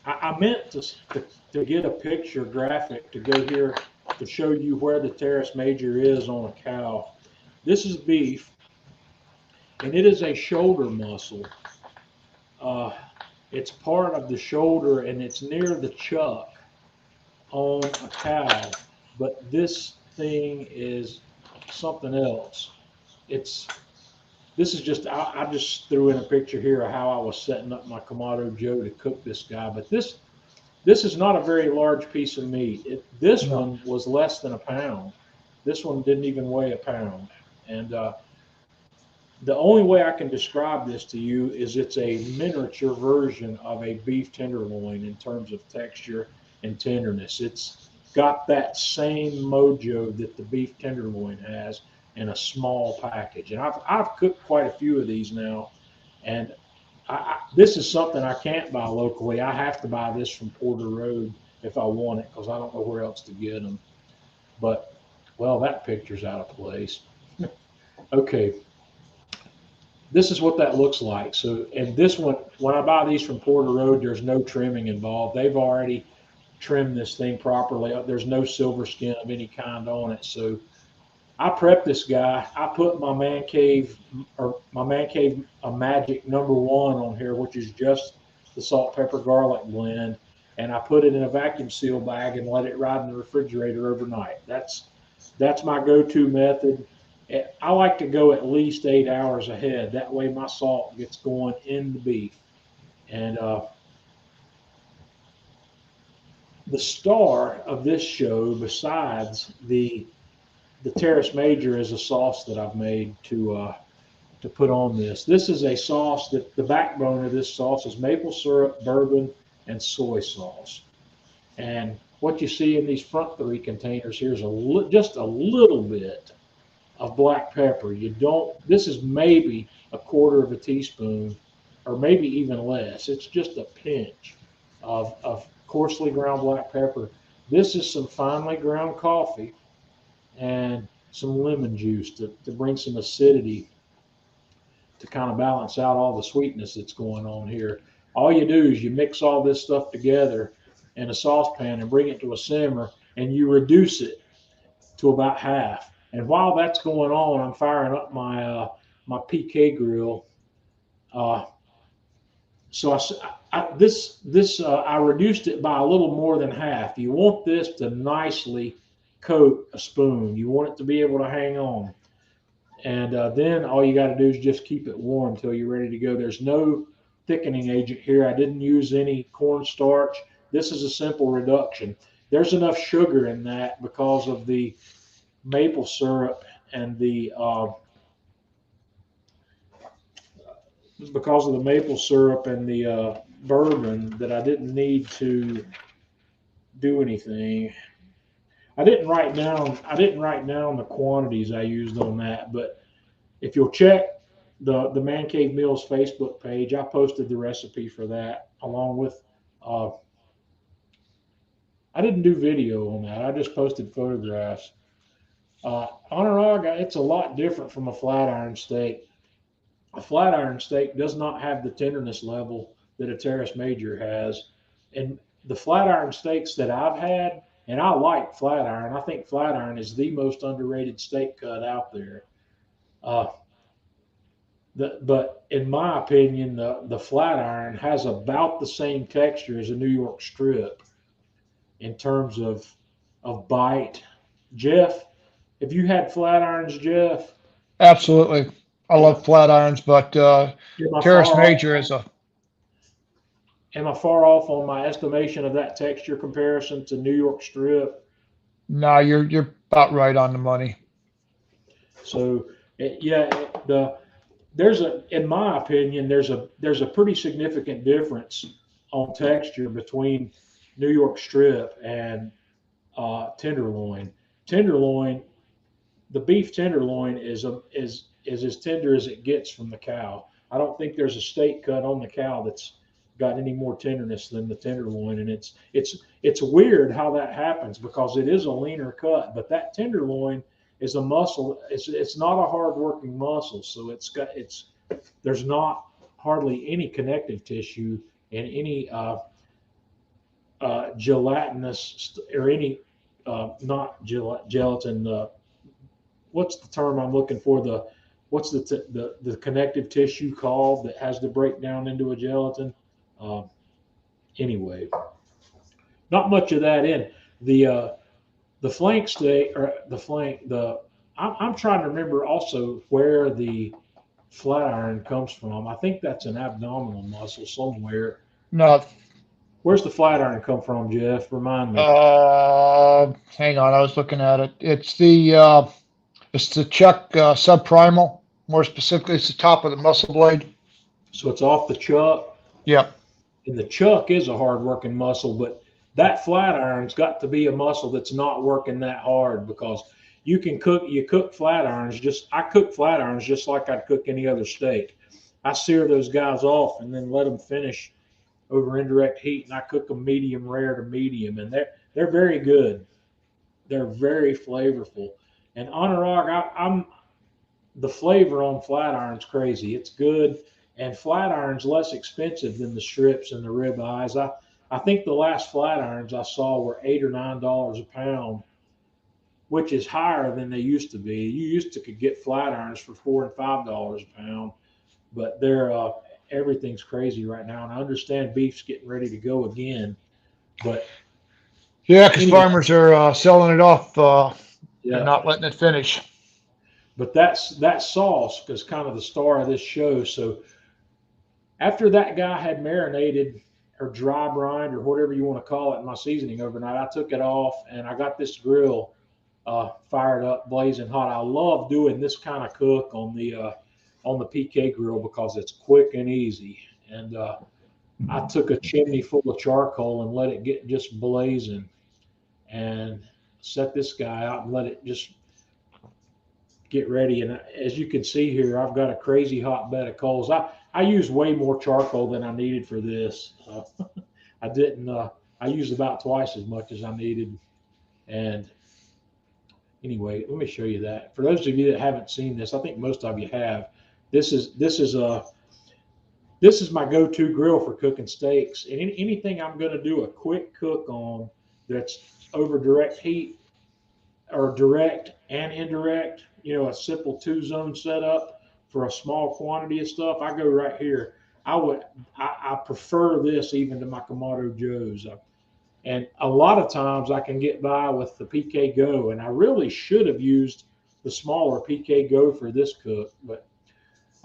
[SPEAKER 1] I meant to get a picture graphic to go here to show you where the Teres Major is on a cow. This is beef, and it is a shoulder muscle. Uh, it's part of the shoulder, and it's near the chuck on a cow. But this thing is something else. It's This is just I just threw in a picture here of how I was setting up my Kamado Joe to cook this guy. But this is not a very large piece of meat. This
[SPEAKER 2] No.
[SPEAKER 1] one was less than a pound. This one didn't even weigh a pound. And the only way I can describe this to you is it's a miniature version of a beef tenderloin in terms of texture and tenderness. It's got that same mojo that the beef tenderloin has in a small package. And I've cooked quite a few of these now, and this is something I can't buy locally. I have to buy this from Porter Road if I want it, because I don't know where else to get them. But, well, that picture's out of place. Okay, this is what that looks like. So, and this one, when I buy these from Porter Road, there's no trimming involved. They've already trimmed this thing properly. There's no silver skin of any kind on it. So I prepped this guy. I put my Man Cave a Magic #1 on here, which is just the salt, pepper, garlic blend. And I put it in a vacuum seal bag and let it ride in the refrigerator overnight. That's my go-to method. I like to go at least 8 hours ahead. That way my salt gets going in the beef. And the star of this show, besides the Teres Major, is a sauce that I've made to put on this. This is a sauce that the backbone of this sauce is maple syrup, bourbon, and soy sauce. And what you see in these front 3 containers here is just a little bit of black pepper. This is maybe a quarter of a teaspoon, or maybe even less. It's just a pinch of coarsely ground black pepper. This is some finely ground coffee and some lemon juice to bring some acidity to kind of balance out all the sweetness that's going on here. All you do is you mix all this stuff together in a saucepan and bring it to a simmer, and you reduce it to about half. And while that's going on, I'm firing up my PK grill. Uh, so I reduced it by a little more than half. You want this to nicely coat a spoon. You want it to be able to hang on. And then all you got to do is just keep it warm until you're ready to go. There's no thickening agent here. I didn't use any cornstarch. This is a simple reduction. There's enough sugar in that because of the maple syrup and the bourbon that I didn't need to do anything. I didn't write down the quantities I used on that, but if you'll check the Man Cave Meals Facebook page, I posted the recipe for that along with. I didn't do video on that. I just posted photographs. Honoraga, it's a lot different from a flat iron steak. A flat iron steak does not have the tenderness level that a Teres Major has. And the flat iron steaks that I've had, and I like flat iron. I think flat iron is the most underrated steak cut out there. Uh, but in my opinion, the flat iron has about the same texture as a New York strip in terms of bite. Jeff, have you had flat irons, Jeff?
[SPEAKER 2] Absolutely. I
[SPEAKER 1] Yeah.
[SPEAKER 2] love flat irons, but
[SPEAKER 1] Am I
[SPEAKER 2] Teres
[SPEAKER 1] far
[SPEAKER 2] Major
[SPEAKER 1] off?
[SPEAKER 2] is a
[SPEAKER 1] Am I far off on my estimation of that texture comparison to New York strip?
[SPEAKER 2] no, you're about right on the money.
[SPEAKER 1] So, yeah, there's in my opinion, there's a pretty significant difference on texture between New York strip and tenderloin. Tenderloin, the beef tenderloin is as tender as it gets from the cow. I don't think there's a steak cut on the cow that's got any more tenderness than the tenderloin, and it's weird how that happens because it is a leaner cut, but that tenderloin is a muscle. It's not a hard working muscle, so there's not hardly any connective tissue and any gelatinous or any not gelatin. What's the term I'm looking for? What's the connective tissue called that has to break down into a gelatin? Uh, anyway, not much of that in the flank steak or the flank. I'm trying to remember also where the flat iron comes from. I think that's an abdominal muscle somewhere.
[SPEAKER 2] No,
[SPEAKER 1] Where's the flat iron come from, Jeff? Remind me.
[SPEAKER 2] hang on, I was looking at it. It's the chuck subprimal. More specifically, it's the top of the muscle blade.
[SPEAKER 1] So it's off the chuck.
[SPEAKER 2] Yep.
[SPEAKER 1] And the chuck is a hard working muscle, but that flat iron's got to be a muscle that's not working that hard, because you cook flat irons I cook flat irons just like I'd cook any other steak. I sear those guys off and then let them finish over indirect heat, and I cook them medium rare to medium, and they're very good. They're very flavorful. And Anurag, I'm the flavor on flat iron's crazy. It's good. And flat iron's less expensive than the strips and the rib eyes. I think the last flat irons I saw were $8 or $9 a pound, which is higher than they used to be. You used to could get flat irons for $4 and $5 a pound, but everything's crazy right now. And I understand beef's getting ready to go again, but
[SPEAKER 2] Yeah, because
[SPEAKER 1] anyway,
[SPEAKER 2] farmers are selling it off
[SPEAKER 1] yeah.
[SPEAKER 2] and not letting it finish.
[SPEAKER 1] But that sauce is kind of the star of this show. So after that guy had marinated or dry brined or whatever you want to call it in my seasoning overnight, I took it off and I got this grill fired up, blazing hot. I love doing this kind of cook on the PK grill because it's quick and easy. And I took a chimney full of charcoal and let it get just blazing, and set this guy out and let it just get ready. And as you can see here, I've got a crazy hot bed of coals. I used way more charcoal than I needed for this. I didn't. I used about twice as much as I needed. And anyway, let me show you that. For those of you that haven't seen this, I think most of you have. This is my go-to grill for cooking steaks. And anything I'm going to do a quick cook on that's over direct heat or direct and indirect, a simple 2-zone setup for a small quantity of stuff, I go right here. I prefer this even to my Kamado Joes. And a lot of times I can get by with the PK Go, and I really should have used the smaller PK Go for this cook, but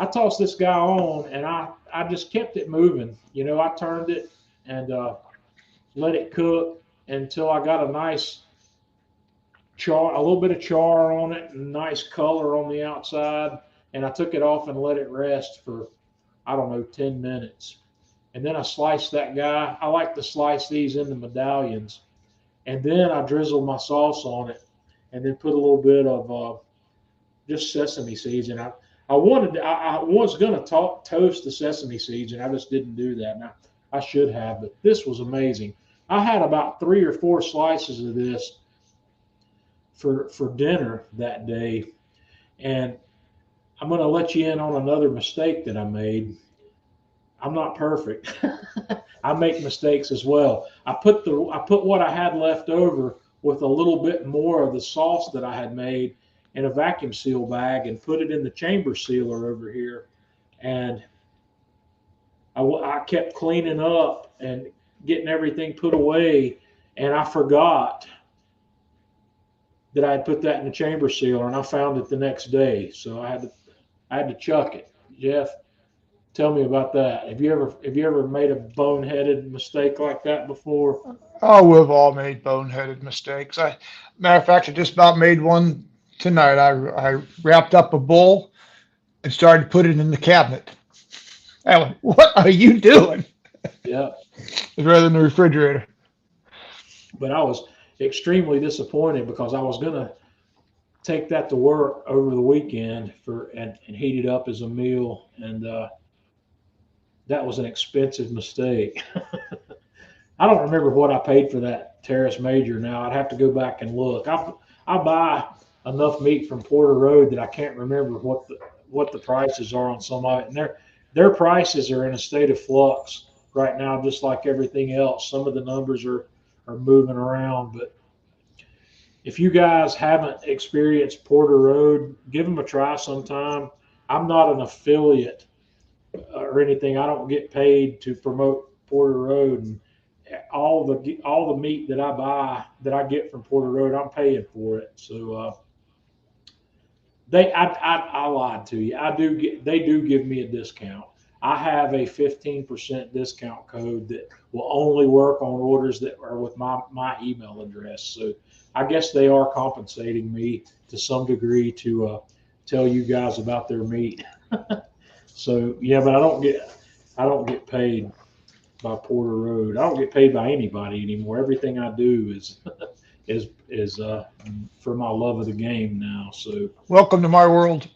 [SPEAKER 1] I tossed this guy on and I just kept it moving. I turned it and let it cook until I got a nice char, a little bit of char on it, and nice color on the outside. And I took it off and let it rest for, 10 minutes. And then I sliced that guy. I like to slice these into medallions. And then I drizzled my sauce on it and then put a little bit of just sesame seeds. And I was going to toast the sesame seeds, and I just didn't do that. Now, I should have, but this was amazing. I had about 3 or 4 slices of this for dinner that day. And I'm going to let you in on another mistake that I made. I'm not perfect. I make mistakes as well. I put what I had left over with a little bit more of the sauce that I had made in a vacuum seal bag and put it in the chamber sealer over here. And I kept cleaning up and getting everything put away, and I forgot that I had put that in the chamber sealer, and I found it the next day. So I had to chuck it. Jeff, tell me about that. Have you ever made a boneheaded mistake like that before?
[SPEAKER 2] Oh, we've all made boneheaded mistakes. Matter of fact, I just about made one tonight. I wrapped up a bowl and started to put it in the cabinet. I went, what are you doing?
[SPEAKER 1] Yeah.
[SPEAKER 2] Rather than the refrigerator.
[SPEAKER 1] But I was extremely disappointed because I was going to take that to work over the weekend and heat it up as a meal. And that was an expensive mistake. I don't remember what I paid for that Teres Major now. I'd have to go back and look. I buy enough meat from Porter Road that I can't remember what the prices are on some of it. And their prices are in a state of flux right now, just like everything else. Some of the numbers are moving around, but if you guys haven't experienced Porter Road, give them a try sometime. I'm not an affiliate or anything. I don't get paid to promote Porter Road, and all the meat that I buy that I get from Porter Road, I'm paying for it. So I lied to you. They do give me a discount. I have a 15% discount code that will only work on orders that are with my email address. So I guess they are compensating me to some degree to tell you guys about their meat. So yeah, but I don't get paid by Porter Road. I don't get paid by anybody anymore. Everything I do is is for my love of the game now. So
[SPEAKER 2] Welcome to my world.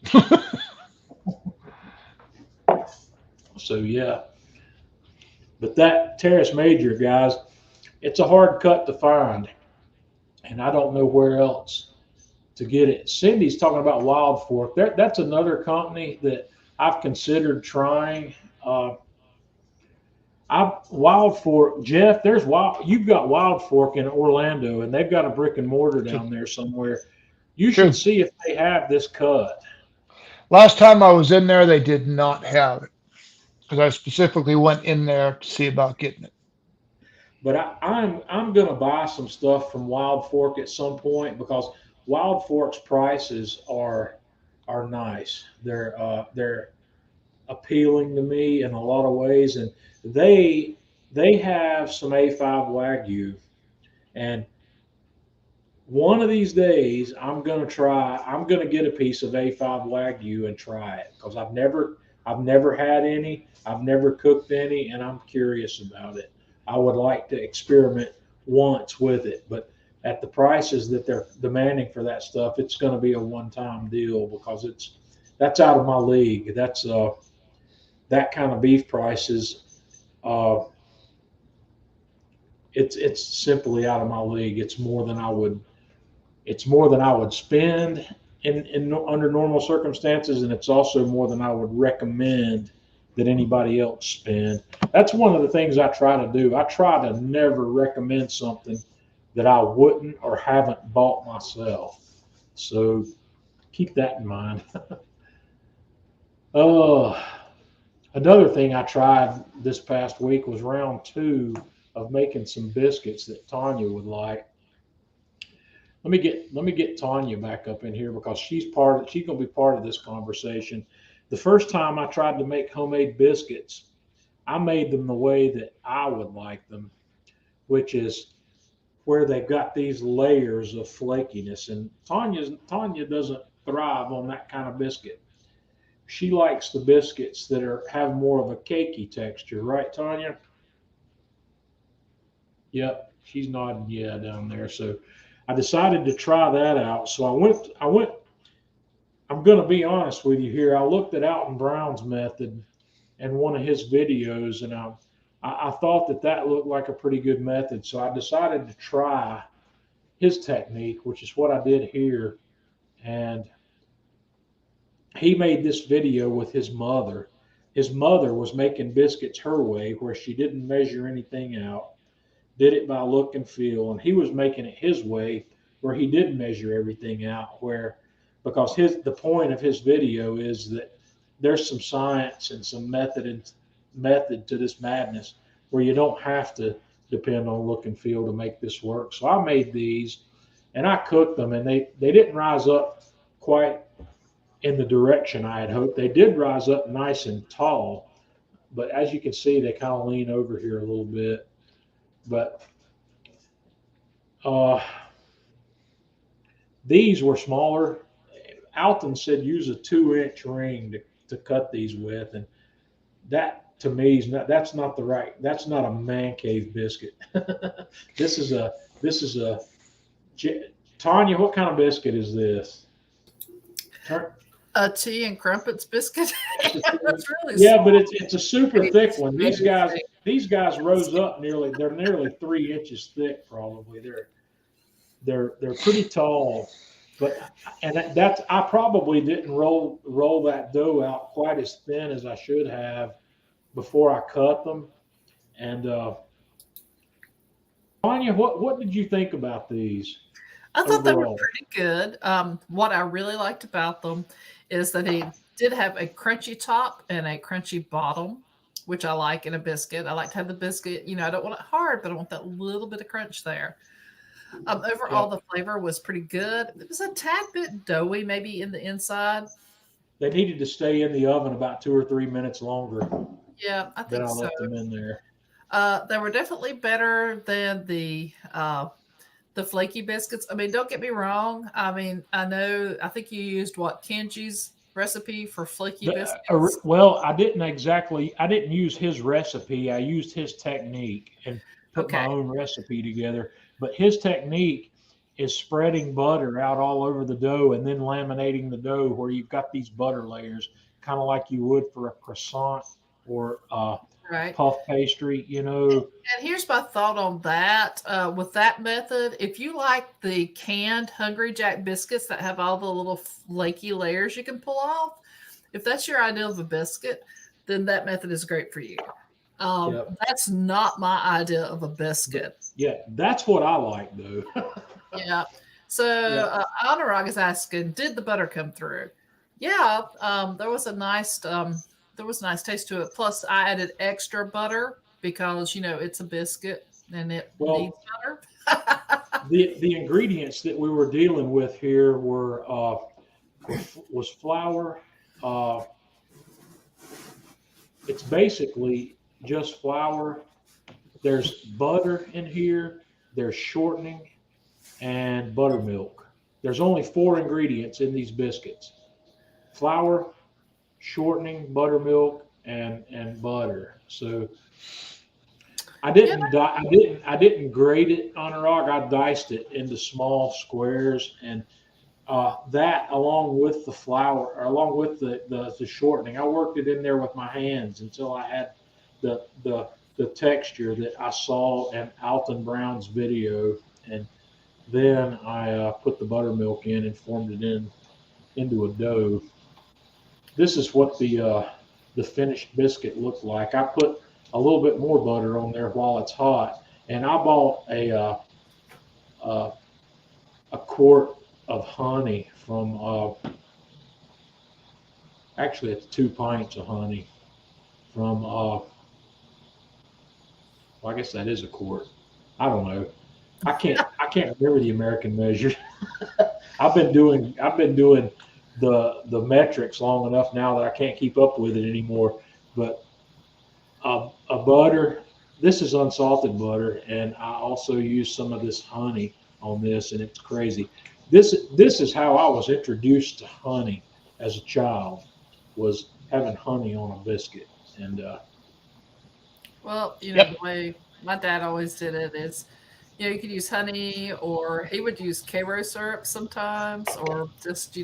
[SPEAKER 1] yeah. But that Teres Major, guys, it's a hard cut to find, and I don't know where else to get it. Cindy's talking about Wild Fork. That's another company that I've considered trying. Wild Fork, Jeff. You've got Wild Fork in Orlando, and they've got a brick and mortar down there somewhere. You
[SPEAKER 2] True.
[SPEAKER 1] should see if they have this cut.
[SPEAKER 2] Last time I was in there, they did not have it because I specifically went in there to see about getting it.
[SPEAKER 1] But I'm going to buy some stuff from Wild Fork at some point because Wild Fork's prices are nice. They're appealing to me in a lot of ways, and they have some A5 Wagyu, and one of these days I'm going to get a piece of A5 Wagyu and try it because I've never had any, I've never cooked any, and I'm curious about it. I would like to experiment once with it, but at the prices that they're demanding for that stuff, it's going to be a one-time deal because that's out of my league. That's that kind of beef prices. It's simply out of my league. It's more than I would spend in under normal circumstances, and it's also more than I would recommend that anybody else spend. That's one of the things I try to do. I try to never recommend something that I wouldn't or haven't bought myself. So keep that in mind. Another thing I tried this past week was round 2 of making some biscuits that Tanya would like. Let me get Tanya back up in here because she's gonna be part of this conversation. The first time I tried to make homemade biscuits, I made them the way that I would like them, which is where they've got these layers of flakiness. And Tanya doesn't thrive on that kind of biscuit. She likes the biscuits that have more of a cakey texture, right, Tanya? Yep, she's nodding yeah down there. So I decided to try that out. So I went. I'm going to be honest with you here. I looked at Alton Brown's method and one of his videos, and I thought that looked like a pretty good method. So I decided to try his technique, which is what I did here. And he made this video with his mother. His mother was making biscuits her way, where she didn't measure anything out, did it by look and feel, and he was making it his way, where he did measure everything out, because the point of his video is that there's some science and some method to this madness where you don't have to depend on look and feel to make this work. So I made these and I cooked them, and they didn't rise up quite in the direction I had hoped. They did rise up nice and tall, but as you can see, they kind of lean over here a little bit. But these were smaller. Alton said use a 2-inch ring to cut these with, and that to me that's not a man cave biscuit. This is a Tanya, what kind of biscuit is this?
[SPEAKER 3] A tea and crumpets biscuit. That's really
[SPEAKER 1] yeah,
[SPEAKER 3] small.
[SPEAKER 1] but it's a super thick one. These guys rose up they're nearly 3 inches thick probably. They're pretty tall. But that's I probably didn't roll that dough out quite as thin as I should have before I cut them. And Anya, what did you think about these
[SPEAKER 3] I thought they were
[SPEAKER 1] overall?
[SPEAKER 3] pretty good. What I really liked about them is that they did have a crunchy top and a crunchy bottom, which I like in a biscuit. I like to have the biscuit, I don't want it hard, but I want that little bit of crunch there. Overall,
[SPEAKER 1] Yep.
[SPEAKER 3] the flavor was pretty good. It was a tad bit doughy, maybe in the inside.
[SPEAKER 1] They needed to stay in the oven about 2 or 3 minutes longer
[SPEAKER 3] Yeah, I
[SPEAKER 1] than
[SPEAKER 3] think
[SPEAKER 1] I
[SPEAKER 3] so.
[SPEAKER 1] left them in there.
[SPEAKER 3] They were definitely better than the flaky biscuits. I mean, don't get me wrong. I mean, I think you used what Kenji's recipe for flaky biscuits.
[SPEAKER 1] Well, I didn't use his recipe. I used his technique and put my
[SPEAKER 3] Okay,
[SPEAKER 1] own recipe together. But his technique is spreading butter out all over the dough and then laminating the dough where you've got these butter layers, kind of like you would for a croissant or
[SPEAKER 3] right.
[SPEAKER 1] puff pastry.
[SPEAKER 3] And here's my thought on that. With that method, if you like the canned Hungry Jack biscuits that have all the little flaky layers you can pull off, if that's your idea of a biscuit, then that method is great for you.
[SPEAKER 1] Yeah,
[SPEAKER 3] That's not my idea of a
[SPEAKER 1] but
[SPEAKER 3] biscuit.
[SPEAKER 1] yeah, that's what I like though.
[SPEAKER 3] Yeah. So
[SPEAKER 1] Yeah.
[SPEAKER 3] Anurag is asking, did the butter come through? Yeah. There was a nice taste to it. Plus, I added extra butter because it's a biscuit and it needs
[SPEAKER 1] Well,
[SPEAKER 3] butter.
[SPEAKER 1] the ingredients that we were dealing with here was flour. Uh, it's basically just flour. There's butter in here. There's shortening and buttermilk. There's only four ingredients in these biscuits: flour, shortening, buttermilk, and butter. So
[SPEAKER 3] Yeah.
[SPEAKER 1] I didn't grate it on a rock. I diced it into small squares, and that along with the flour, or along with the shortening, I worked it in there with my hands until I had the the the texture that I saw in Alton Brown's video, and then I put the buttermilk in and formed it into a dough. This is what the finished biscuit looked like. I put a little bit more butter on there while it's hot, and I bought uh, a quart of honey from actually it's 2 pints of honey from well, I guess that is a quart. I don't know. I can't remember the American measure. I've been doing the metrics long enough now that I can't keep up with it anymore. But a butter. This is unsalted butter, and I also use some of this honey on this, and it's crazy. This is how I was introduced to honey as a child, was having honey on a biscuit, and
[SPEAKER 3] Well, the
[SPEAKER 2] Yep.
[SPEAKER 3] way my dad always did it is, you could use honey or he would use Karo syrup sometimes or just,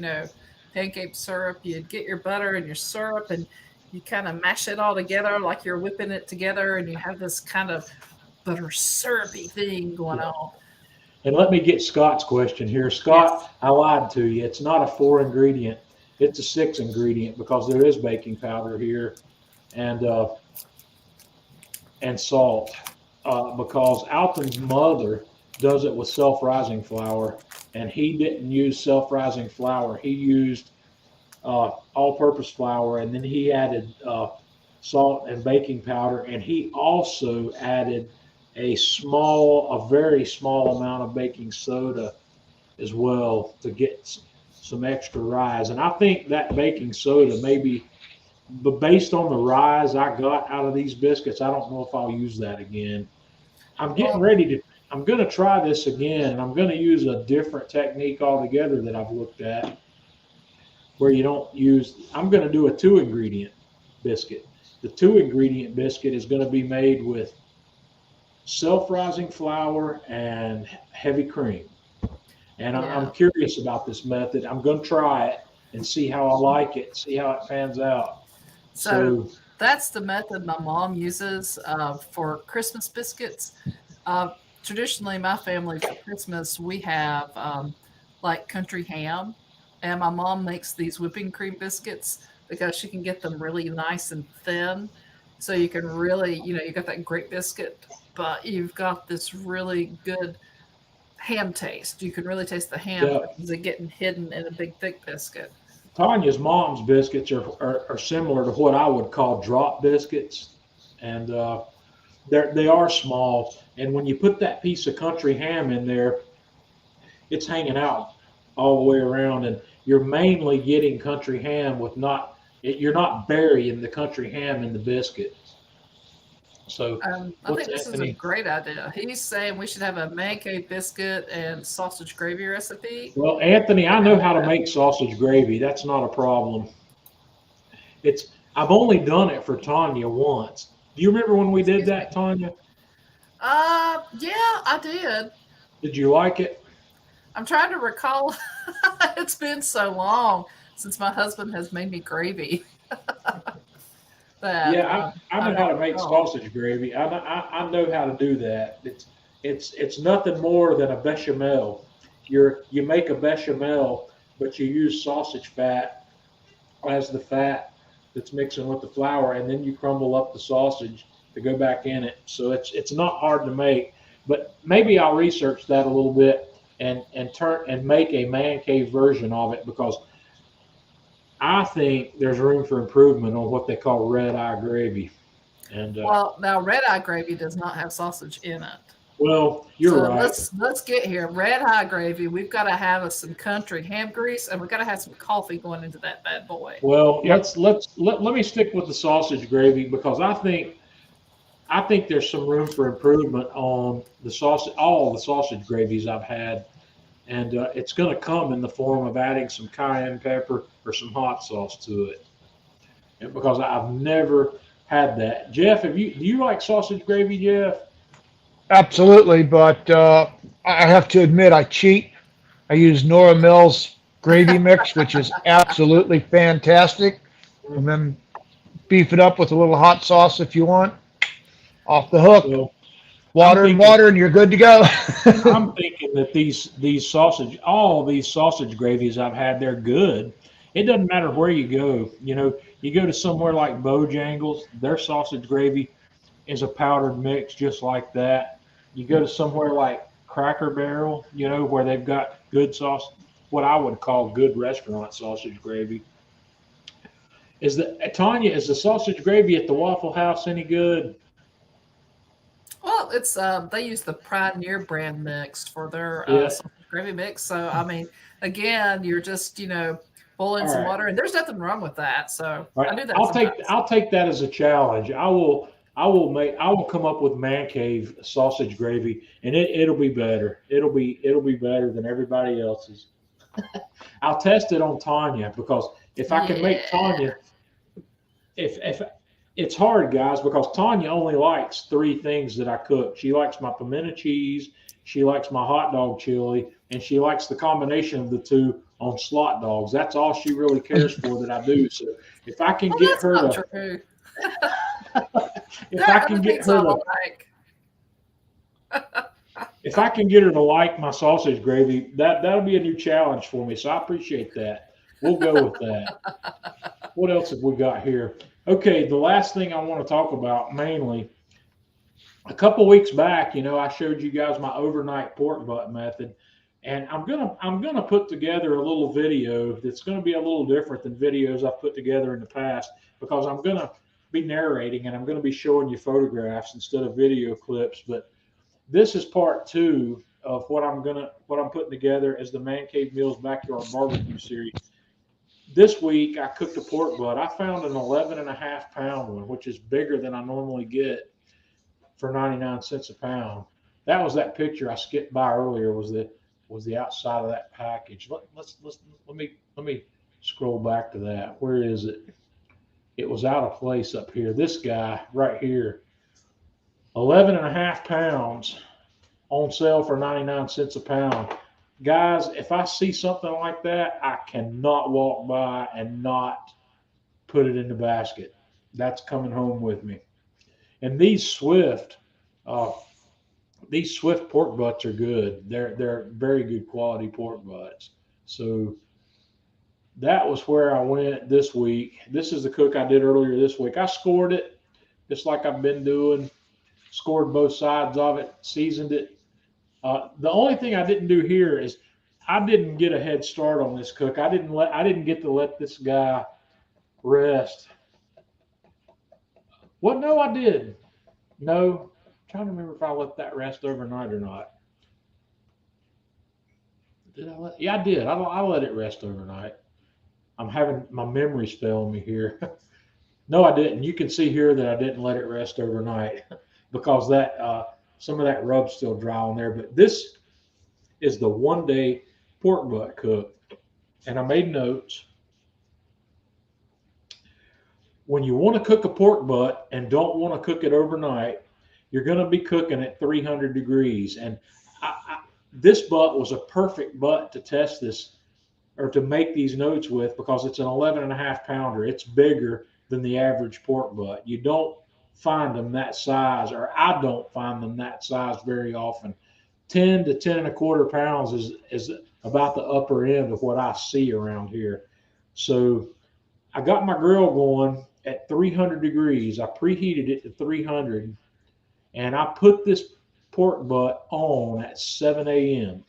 [SPEAKER 3] pancake syrup. You'd get your butter and your syrup and you kind of mash it all together like you're whipping it together and you have this kind of butter syrupy thing going
[SPEAKER 1] yeah.
[SPEAKER 3] on.
[SPEAKER 1] And let me get Scott's question here.
[SPEAKER 3] Yes.
[SPEAKER 1] Scott, I lied to you. It's not a four ingredient; it's a six ingredient because there is baking powder here, and salt, because Alton's mother does it with self-rising flour, and he didn't use self-rising flour. He used all-purpose flour, and then he added salt and baking powder, and he also added a very small amount of baking soda as well to get some extra rise. And I think that baking soda maybe, but based on the rise I got out of these biscuits, I don't know if I'll use that again. I'm getting
[SPEAKER 3] Well,
[SPEAKER 1] ready to. I'm going to try this again, and I'm going to use a different technique altogether that I've looked at, where you don't use. I'm going to do a two ingredient biscuit. The two ingredient biscuit is going to be made with self rising flour and heavy cream. And I'm
[SPEAKER 3] yeah.
[SPEAKER 1] curious about this method. I'm going to try it and see how I like it, see how it pans out.
[SPEAKER 3] So
[SPEAKER 1] So,
[SPEAKER 3] that's the method my mom uses for Christmas biscuits. Uh, Traditionally, my family for Christmas, we have like country ham. And my mom makes these whipping cream biscuits because she can get them really nice and thin. So you can really, you got that great biscuit, but you've got this really good ham taste. You can really taste the ham
[SPEAKER 1] Yeah,
[SPEAKER 3] versus it getting hidden in a big thick biscuit.
[SPEAKER 1] Tanya's mom's biscuits are similar to what I would call drop biscuits, and they are small. And when you put that piece of country ham in there, it's hanging out all the way around, and you're mainly getting country ham with not you're not burying the country ham in the biscuit. So
[SPEAKER 3] I
[SPEAKER 1] what's
[SPEAKER 3] think this is a
[SPEAKER 1] Anthony?
[SPEAKER 3] great idea. He's saying we should have a man-cave biscuit and sausage gravy recipe.
[SPEAKER 1] Well, Anthony,
[SPEAKER 3] I
[SPEAKER 1] I
[SPEAKER 3] think I
[SPEAKER 1] know
[SPEAKER 3] can
[SPEAKER 1] how
[SPEAKER 3] do
[SPEAKER 1] to
[SPEAKER 3] that.
[SPEAKER 1] make sausage gravy. That's not a problem. It's I've only done it for Tanya once. Do you remember when we did
[SPEAKER 3] Excuse me.
[SPEAKER 1] that, Tanya?
[SPEAKER 3] Yeah, I did.
[SPEAKER 1] Did you like it?
[SPEAKER 3] I'm trying to recall. It's been so long since my husband has made me gravy that
[SPEAKER 1] Yeah, I
[SPEAKER 3] I
[SPEAKER 1] know how
[SPEAKER 3] don't
[SPEAKER 1] to make
[SPEAKER 3] recall.
[SPEAKER 1] sausage gravy. I know how to do that. It's nothing more than a bechamel. You make a bechamel, but you use sausage fat as the fat that's mixing with the flour, and then you crumble up the sausage to go back in it. So it's not hard to make. But maybe I'll research that a little bit and make a man cave version of it because I think there's room for improvement on what they call red eye gravy. And
[SPEAKER 3] Well, now red eye gravy does not have sausage in it.
[SPEAKER 1] well, you're
[SPEAKER 3] So
[SPEAKER 1] right.
[SPEAKER 3] let's get here. Red eye gravy. We've got to have us some country ham grease, and we've got to have some coffee going into that bad boy.
[SPEAKER 1] Well,
[SPEAKER 2] Yep.
[SPEAKER 1] let me stick with the sausage gravy because I think there's some room for improvement on the sausage, all the sausage gravies I've had, and it's going to come in the form of adding some cayenne pepper or some hot sauce to it, and because I've never had that. Jeff, have you do you like sausage gravy, Jeff?
[SPEAKER 2] Absolutely, but I have to admit I cheat. I use Nora Mills gravy mix, which is absolutely fantastic, and then beef it up with a little hot sauce if you want. Off the hook,
[SPEAKER 1] Well, I'm
[SPEAKER 2] water and
[SPEAKER 1] thinking
[SPEAKER 2] water, and you're good to go.
[SPEAKER 1] I'm thinking that these sausage all these sausage gravies I've had, they're good. It doesn't matter where you go. You know, you go to somewhere like Bojangles, their sausage gravy is a powdered mix just like that. You go to somewhere like Cracker Barrel, you know, where they've got good sauce, what I would call good restaurant sausage gravy. Is the Tanya, is the sausage gravy at the Waffle House any good?
[SPEAKER 3] Well, it's they use the Pioneer brand mix for their
[SPEAKER 1] Yeah.
[SPEAKER 3] sausage gravy mix. So I mean, again, you're just boiling
[SPEAKER 1] All
[SPEAKER 3] some
[SPEAKER 1] right.
[SPEAKER 3] water, and there's nothing wrong with that. So
[SPEAKER 1] All
[SPEAKER 3] I
[SPEAKER 1] right.
[SPEAKER 3] do that sometimes.
[SPEAKER 1] I'll take that as a challenge. I will come up with man cave sausage gravy and it'll be better. It'll be better than everybody else's. I'll test it on Tanya because if I can make
[SPEAKER 3] Yeah.
[SPEAKER 1] Tanya if it's hard, guys, because Tanya only likes three things that I cook. She likes my pimento cheese, she likes my hot dog chili, and she likes the combination of the two on slot dogs. That's all she really cares for that I do. So if I can
[SPEAKER 3] Well,
[SPEAKER 1] get
[SPEAKER 3] that's
[SPEAKER 1] her
[SPEAKER 3] not
[SPEAKER 1] to
[SPEAKER 3] true. There
[SPEAKER 1] if I
[SPEAKER 3] are
[SPEAKER 1] can
[SPEAKER 3] other
[SPEAKER 1] get
[SPEAKER 3] things
[SPEAKER 1] her
[SPEAKER 3] I
[SPEAKER 1] to
[SPEAKER 3] like.
[SPEAKER 1] if I can get her to like my sausage gravy, that'll be a new challenge for me. So I appreciate that. We'll go with that. What else have we got here? Okay, the last thing I want to talk about mainly a couple weeks back, you know, I showed you guys my overnight pork butt method, and I'm gonna put together a little video that's gonna be a little different than videos I've put together in the past because I'm gonna be narrating and I'm gonna be showing you photographs instead of video clips. But this is part two of what I'm putting together as the Man Cave Meals Backyard Barbecue series. This week I cooked a pork butt. I found an 11.5 pound one, which is bigger than I normally get for 99 cents a pound. That was that picture I skipped by earlier. Was the outside of that package. Let me scroll back to that. Where is it? It was out of place up here. This guy right here, 11.5 pounds on sale for 99 cents a pound. Guys, if I see something like that, I cannot walk by and not put it in the basket. That's coming home with me. And these Swift uh, these Swift pork butts are good. They're very good quality pork butts. So that was where I went this week. This is the cook I did earlier this week. I scored it just like I've been doing. Scored both sides of it, seasoned it. The only thing I didn't do here is I didn't get a head start on this cook. I didn't get to let this guy rest. Well, no, I did. No, I'm trying to remember if I let that rest overnight or not. Did I let? Yeah, I did. I let it rest overnight. I'm having my memory's failing me here. No, I didn't. You can see here that I didn't let it rest overnight because that some of that rub's still dry on there. But this is the 1 day pork butt cook, and I made notes. When you want to cook a pork butt and don't want to cook it overnight, you're going to be cooking at 300 degrees. And this butt was a perfect butt to test this or to make these notes with because it's an 11 and a half pounder. It's bigger than the average pork butt. You don't find them that size, or I don't find them that size very often. 10 to 10 and a quarter pounds is about the upper end of what I see around here. So I got my grill going at 300 degrees. I preheated it to 300, and I put this pork butt on at 7 a.m.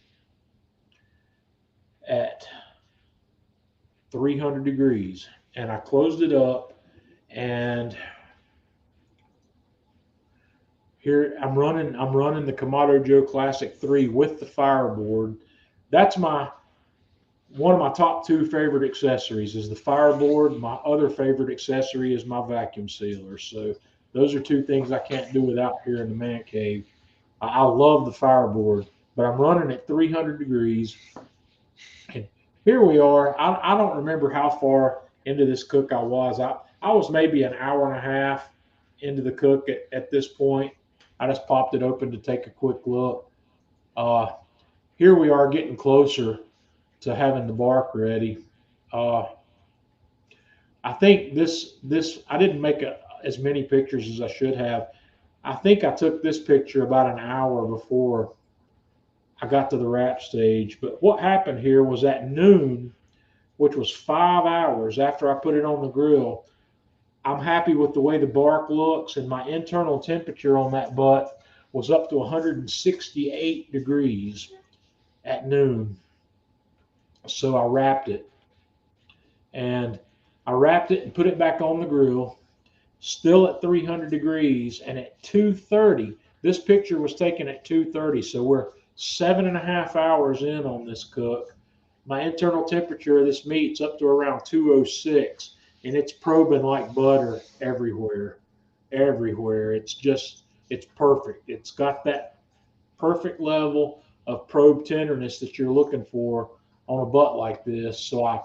[SPEAKER 1] at 300 degrees, and I closed it up. And here I'm running the Kamado Joe Classic 3 with the fireboard. That's my one of my top two favorite accessories is the fireboard. My other favorite accessory is my vacuum sealer. So those are two things I can't do without here in the man cave. I love the fireboard, but I'm running at 300 degrees. And here we are. I don't remember how far into this cook I was. I was maybe an hour and a half into the cook at this point. I just popped it open to take a quick look. Uh, Here we are getting closer to having the bark ready. Uh, I think this I didn't make as many pictures as I should have. I think I took this picture about an hour before I got to the wrap stage. But what happened here was at noon, which was 5 hours after I put it on the grill. I'm happy with the way the bark looks, and my internal temperature on that butt was up to 168 degrees at noon. So I wrapped it and put it back on the grill, still at 300 degrees. And at 2:30, this picture was taken at 2:30, so we're 7.5 hours in on this cook. My internal temperature of this meat's up to around 206, and it's probing like butter everywhere, everywhere. It's perfect. It's got that perfect level of probe tenderness that you're looking for on a butt like this. So I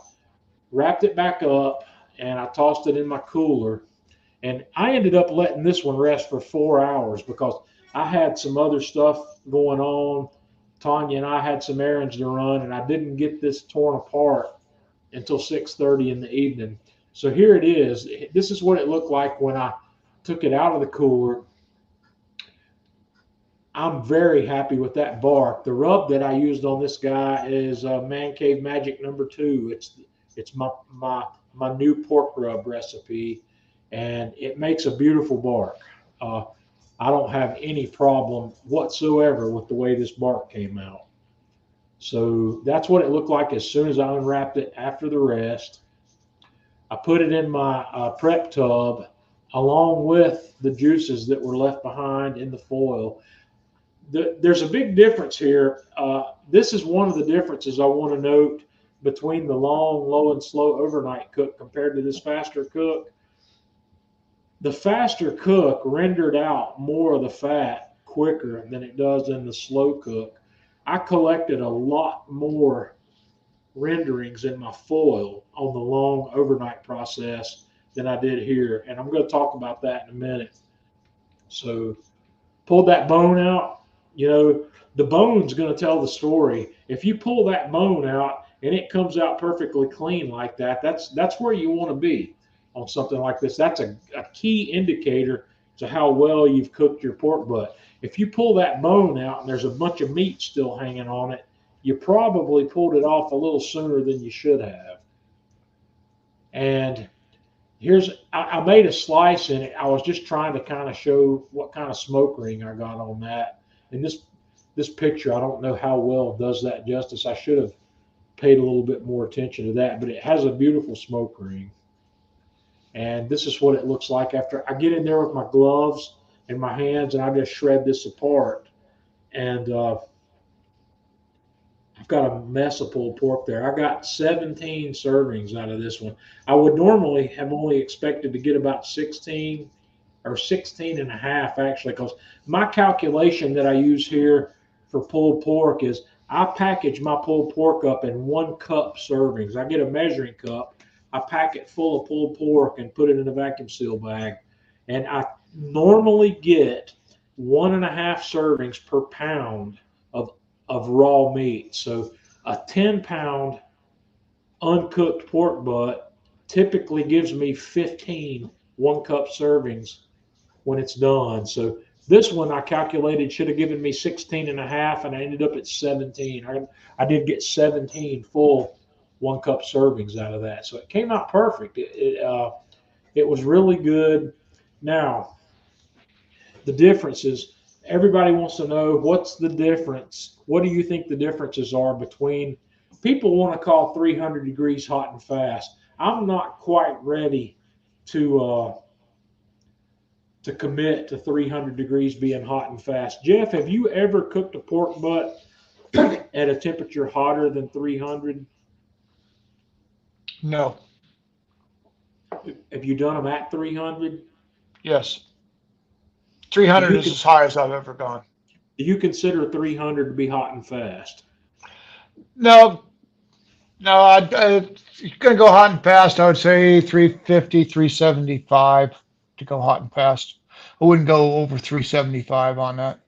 [SPEAKER 1] wrapped it back up and I tossed it in my cooler. And I ended up letting this one rest for 4 hours because I had some other stuff going on. Tanya and I had some errands to run, and I didn't get this torn apart until 6:30 in the evening. So here it is. This is what it looked like when I took it out of the cooler. I'm very happy with that bark. The rub that I used on this guy is Man Cave Magic #2. It's my new pork rub recipe, and it makes a beautiful bark. Uh, I don't have any problem whatsoever with the way this bark came out. So that's what it looked like as soon as I unwrapped it after the rest. I put it in my prep tub along with the juices that were left behind in the foil. There's a big difference here. This is one of the differences I want to note between the long, low, and slow overnight cook compared to this faster cook. The faster cook rendered out more of the fat quicker than it does in the slow cook. I collected a lot more renderings in my foil on the long overnight process than I did here. And I'm going to talk about that in a minute. So pulled that bone out. You know, the bone's going to tell the story. If you pull that bone out and it comes out perfectly clean like that, that's where you want to be on something like this. That's a key indicator to how well you've cooked your pork butt. If you pull that bone out and there's a bunch of meat still hanging on it, you probably pulled it off a little sooner than you should have. And I made a slice in it. I was just trying to kind of show what kind of smoke ring I got on that. And this picture, I don't know how well it does that justice. I should have paid a little bit more attention to that, but it has a beautiful smoke ring. And this is what it looks like after I get in there with my gloves and my hands, and I just shred this apart. And I've got a mess of pulled pork there. I got 17 servings out of this one. I would normally have only expected to get about 16 or 16 and a half, actually, because my calculation that I use here for pulled pork is I package my pulled pork up in 1 cup servings. I get a measuring cup, I pack it full of pulled pork and put it in a vacuum seal bag. And I normally get 1.5 servings per pound of raw meat. So a 10-pound uncooked pork butt typically gives me 15 1 cup servings when it's done. So this one I calculated should have given me 16 and a half, and I ended up at 17. I did get 17 full 1 cup servings out of that. So it came out perfect. It was really good. Now, the differences, everybody wants to know what's the difference. What do you think the differences are between, people want to call 300 degrees hot and fast. I'm not quite ready to commit to 300 degrees being hot and fast. Jeff, have you ever cooked a pork butt at a temperature hotter than 300?
[SPEAKER 2] No.
[SPEAKER 1] Have you done them at 300?
[SPEAKER 2] Yes. 300 is as high as I've ever gone.
[SPEAKER 1] Do you consider 300 to be hot and fast?
[SPEAKER 2] No, if you're going to go hot and fast, I would say 350, 375 to go hot and fast. I wouldn't go over 375 on that.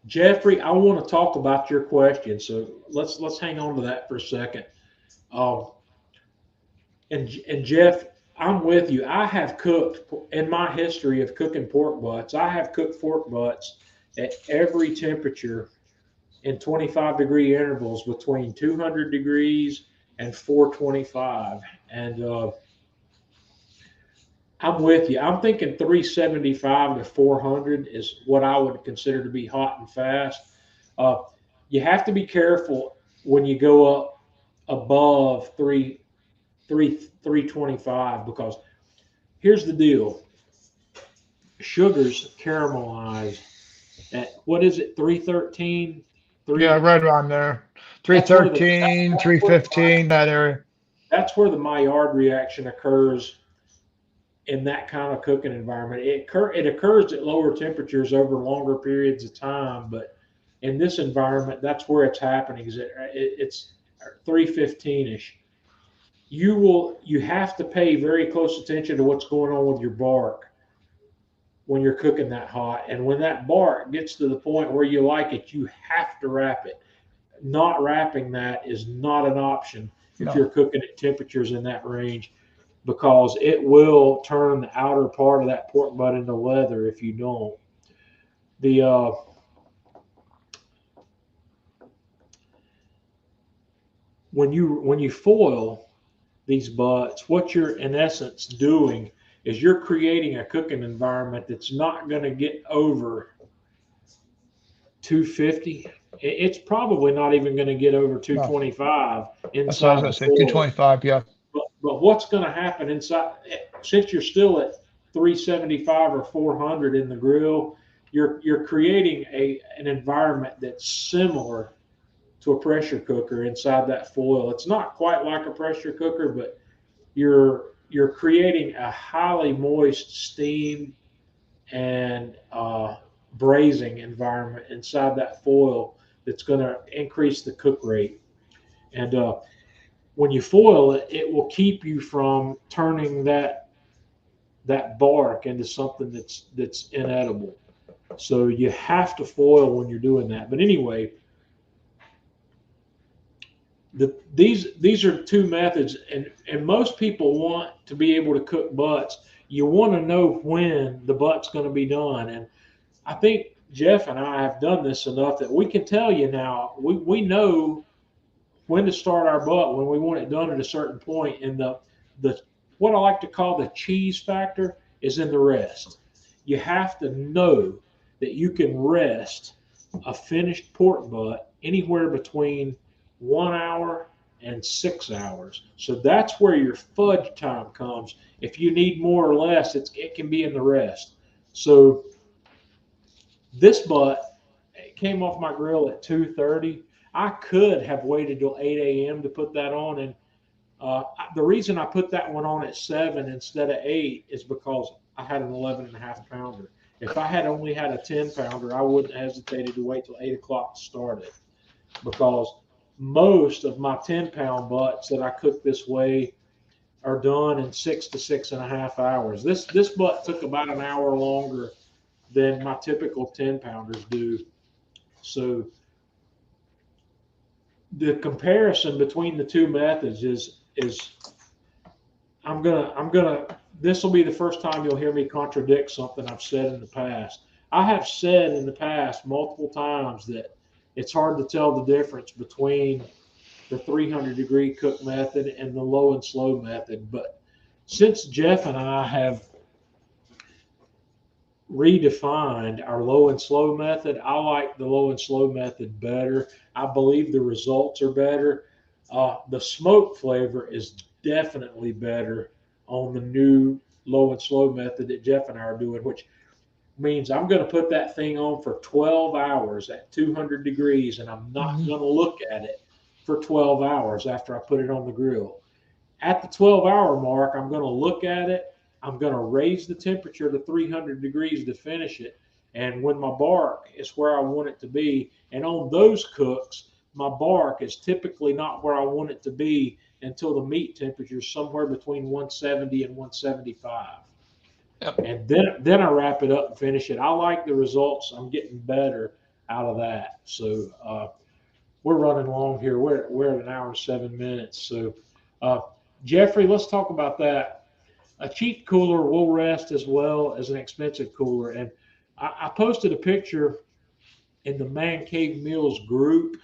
[SPEAKER 1] Jeffrey, I want to talk about your question, so let's hang on to that for a second. And Jeff, I'm with you. I have cooked, in my history of cooking pork butts, I have cooked pork butts at every temperature in 25-degree intervals between 200 degrees and 425. And I'm with you. I'm thinking 375 to 400 is what I would consider to be hot and fast. You have to be careful when you go up above 325, because here's the deal. Sugars caramelize at, what is it, 313?
[SPEAKER 2] Yeah, right around there. 313, 315, that area.
[SPEAKER 1] That's where the Maillard reaction occurs in that kind of cooking environment. It occurs at lower temperatures over longer periods of time, but in this environment, that's where it's happening. It's 315-ish. You have to pay very close attention to what's going on with your bark when you're cooking that hot. And when that bark gets to the point where you like it, you have to wrap it. Not wrapping that is not an option if you're cooking at temperatures in that range, because it will turn the outer part of that pork butt into leather if you don't. When you foil these butts, what you're in essence doing is you're creating a cooking environment that's not going to get over 250. It's probably not even going to get over 225 inside.
[SPEAKER 2] That's what I was going to say, 225, yeah.
[SPEAKER 1] But what's going to happen inside, since you're still at 375 or 400 in the grill, you're creating an environment that's similar to a pressure cooker inside that foil. It's not quite like a pressure cooker, but you're creating a highly moist steam and braising environment inside that foil that's going to increase the cook rate. And when you foil it, it will keep you from turning that bark into something that's inedible. So you have to foil when you're doing that. But anyway, these are two methods, and most people want to be able to cook butts. You want to know when the butt's going to be done, and I think Jeff and I have done this enough that we can tell you now. We know when to start our butt when we want it done at a certain point. And the what I like to call the cheese factor is in the rest. You have to know that you can rest a finished pork butt anywhere between 1 hour and 6 hours. So that's where your fudge time comes. If you need more or less, it can be in the rest. So this butt came off my grill at 2:30. I could have waited till 8 a.m. to put that on, and the reason I put that one on at 7 instead of 8 is because I had an 11 and a half pounder. If I had only had a 10 pounder, I wouldn't have hesitated to wait till 8 o'clock to start it, because most of my 10-pound butts that I cook this way are done in 6 to 6.5 hours. This butt took about an hour longer than my typical 10 pounders do. So the comparison between the two methods is I'm gonna this will be the first time you'll hear me contradict something I've said in the past. I have said in the past multiple times that it's hard to tell the difference between the 300-degree cook method and the low and slow method. But since Jeff and I have redefined our low and slow method, I like the low and slow method better. I believe the results are better. The smoke flavor is definitely better on the new low and slow method that Jeff and I are doing, which means I'm going to put that thing on for 12 hours at 200 degrees, and I'm not
[SPEAKER 2] Mhm.
[SPEAKER 1] going to look at it for 12 hours after I put it on the grill. At the 12-hour mark, I'm going to look at it. I'm going to raise the temperature to 300 degrees to finish it. And when my bark is where I want it to be, and on those cooks, my bark is typically not where I want it to be until the meat temperature is somewhere between 170 and 175.
[SPEAKER 2] Yep.
[SPEAKER 1] And then I wrap it up and finish it. I like the results. I'm getting better out of that. So we're running long here. We're at an hour and 7 minutes. So uh, Jeffrey, let's talk about that. A cheap cooler will rest as well as an expensive cooler. And I posted a picture in the Man Cave Meals group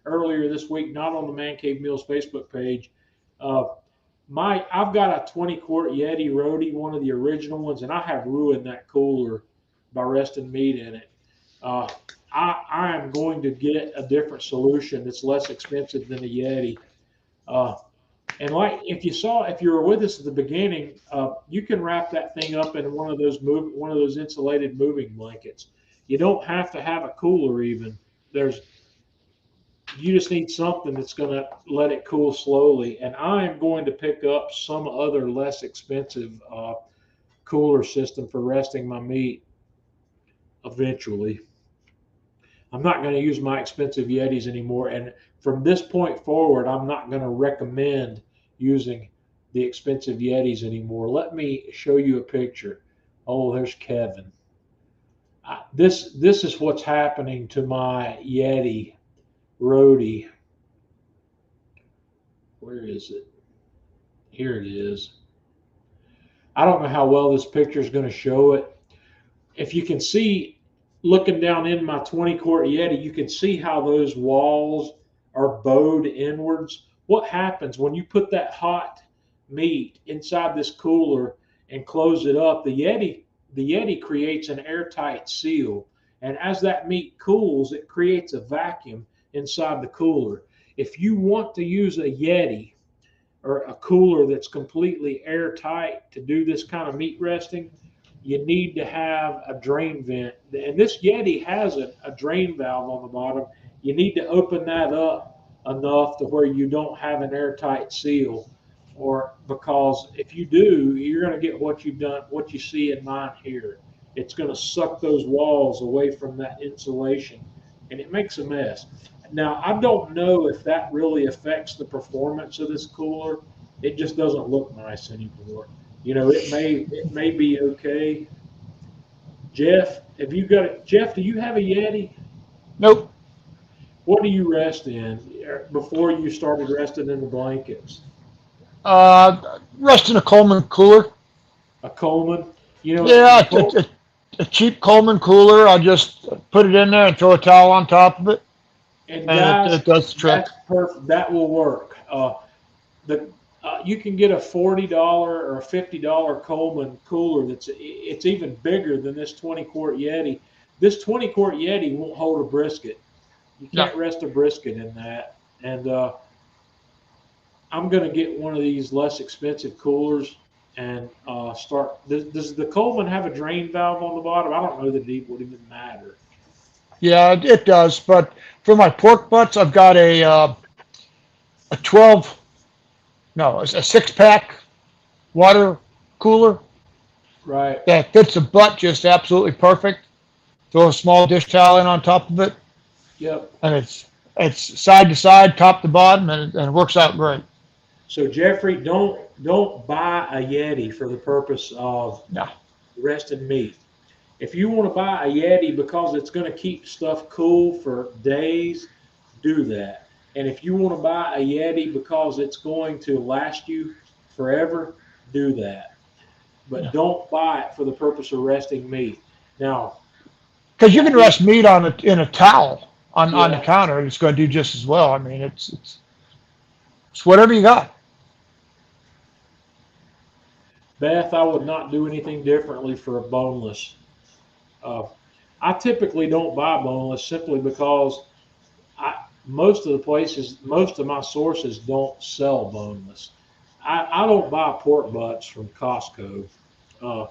[SPEAKER 1] earlier this week, not on the Man Cave Meals Facebook page. Uh, I've got a 20-quart Yeti Roadie, one of the original ones, and I have ruined that cooler by resting meat in it. Uh, I am going to get a different solution that's less expensive than a Yeti. Uh, and like if you were with us at the beginning, you can wrap that thing up in one of those insulated moving blankets. You don't have to have a cooler even. There's You just need something that's going to let it cool slowly. And I am going to pick up some other less expensive cooler system for resting my meat eventually. I'm not going to use my expensive Yetis anymore. And from this point forward, I'm not going to recommend using the expensive Yetis anymore. Let me show you a picture. Oh, there's Kevin. This is what's happening to my Yeti Roadie. Where is it? Here it is. I don't know how well this picture is going to show it. If you can see, looking down in my 20-quart Yeti, you can see how those walls are bowed inwards. What happens when you put that hot meat inside this cooler and close it up? The Yeti creates an airtight seal, and as that meat cools, it creates a vacuum inside the cooler. If you want to use a Yeti or a cooler that's completely airtight to do this kind of meat resting, you need to have a drain vent. And this Yeti has a drain valve on the bottom. You need to open that up enough to where you don't have an airtight seal, or because if you do, you're going to get what you see in mine here. It's going to suck those walls away from that insulation, and it makes a mess. Now, I don't know if that really affects the performance of this cooler. It just doesn't look nice anymore. It may be okay. Jeff, have you got it? Jeff, do you have a Yeti?
[SPEAKER 2] Nope.
[SPEAKER 1] What do you rest in before you started resting in the blankets?
[SPEAKER 2] Rest in a Coleman cooler.
[SPEAKER 1] A Coleman? You know,
[SPEAKER 2] Yeah,
[SPEAKER 1] the Col-
[SPEAKER 2] a cheap Coleman cooler. I'll just put it in there and throw a towel on top of it,
[SPEAKER 1] And
[SPEAKER 2] and
[SPEAKER 1] guys,
[SPEAKER 2] it does the trick.
[SPEAKER 1] that's perfect. That will work. The You can get a $40 or a $50 Coleman cooler it's even bigger than this 20-quart Yeti. This 20-quart Yeti won't hold a brisket. You
[SPEAKER 2] No.
[SPEAKER 1] can't rest a brisket in that. And I'm going to get one of these less expensive coolers and start. Does the Coleman have a drain valve on the bottom? I don't know that it would even matter.
[SPEAKER 2] Yeah, it does. But for my pork butts, I've got a 12, no, a 6-pack water cooler
[SPEAKER 1] Right.
[SPEAKER 2] that fits the butt just absolutely perfect. Throw a small dish towel in on top of it,
[SPEAKER 1] Yep.
[SPEAKER 2] and it's side to side, top to bottom, and it works out great.
[SPEAKER 1] So Jeffrey, don't buy a Yeti for the purpose of
[SPEAKER 2] No.
[SPEAKER 1] rested meat. If you want to buy a Yeti because it's going to keep stuff cool for days, do that. And if you want to buy a Yeti because it's going to last you forever, do that. But
[SPEAKER 2] No.
[SPEAKER 1] don't buy it for the purpose of resting meat. Now,
[SPEAKER 2] Because you can rest meat in a towel on the
[SPEAKER 1] yeah,
[SPEAKER 2] counter, and it's going to do just as well. I mean, it's whatever you got.
[SPEAKER 1] Beth, I would not do anything differently for a boneless. Uh, I typically don't buy boneless simply because most of the places, most of my sources don't sell boneless. I don't buy pork butts from Costco. Uh,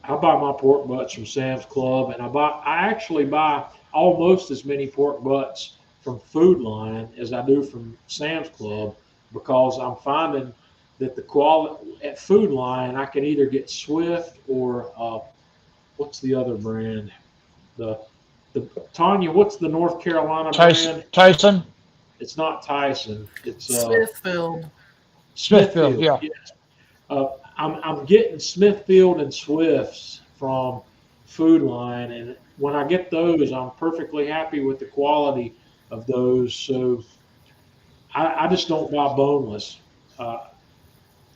[SPEAKER 1] I buy my pork butts from Sam's Club, and I actually buy almost as many pork butts from Food Line as I do from Sam's Club because I'm finding that the quality at Food Line I can either get Swift or what's the other brand? The the Tanya, what's the North Carolina brand?
[SPEAKER 2] Tyson,
[SPEAKER 1] It's not Tyson. It's
[SPEAKER 3] Smithfield.
[SPEAKER 2] Smithfield,
[SPEAKER 1] Smithfield.
[SPEAKER 2] yeah.
[SPEAKER 1] Yeah. I'm getting Smithfield and Swifts from Food Line, and when I get those, I'm perfectly happy with the quality of those. So I just don't buy boneless. Uh,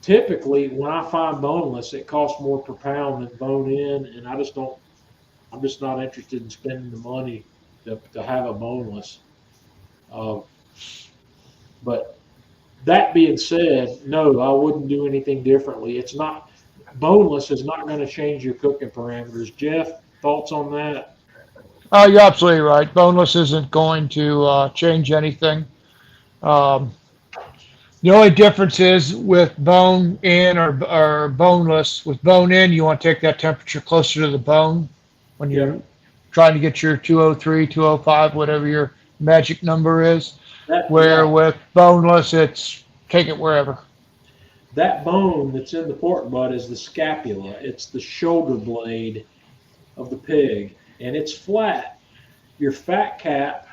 [SPEAKER 1] Typically, when I find boneless, it costs more per pound than bone in, and I just don't. I'm just not interested in spending the money to have a boneless. Uh, but that being said, no, I wouldn't do anything differently. It's not boneless is not going to change your cooking parameters. Jeff, thoughts on that?
[SPEAKER 2] You're absolutely right. Boneless isn't going to change anything. Um, the only difference is with bone in or boneless. With bone in, you want to take that temperature closer to the bone when you're
[SPEAKER 1] Yep.
[SPEAKER 2] trying to get your 203, 205, whatever your magic number is. Where
[SPEAKER 1] Yeah,
[SPEAKER 2] with boneless, it's take it wherever.
[SPEAKER 1] that bone that's in the pork butt is the scapula. It's the shoulder blade of the pig, and it's flat. Your fat cap,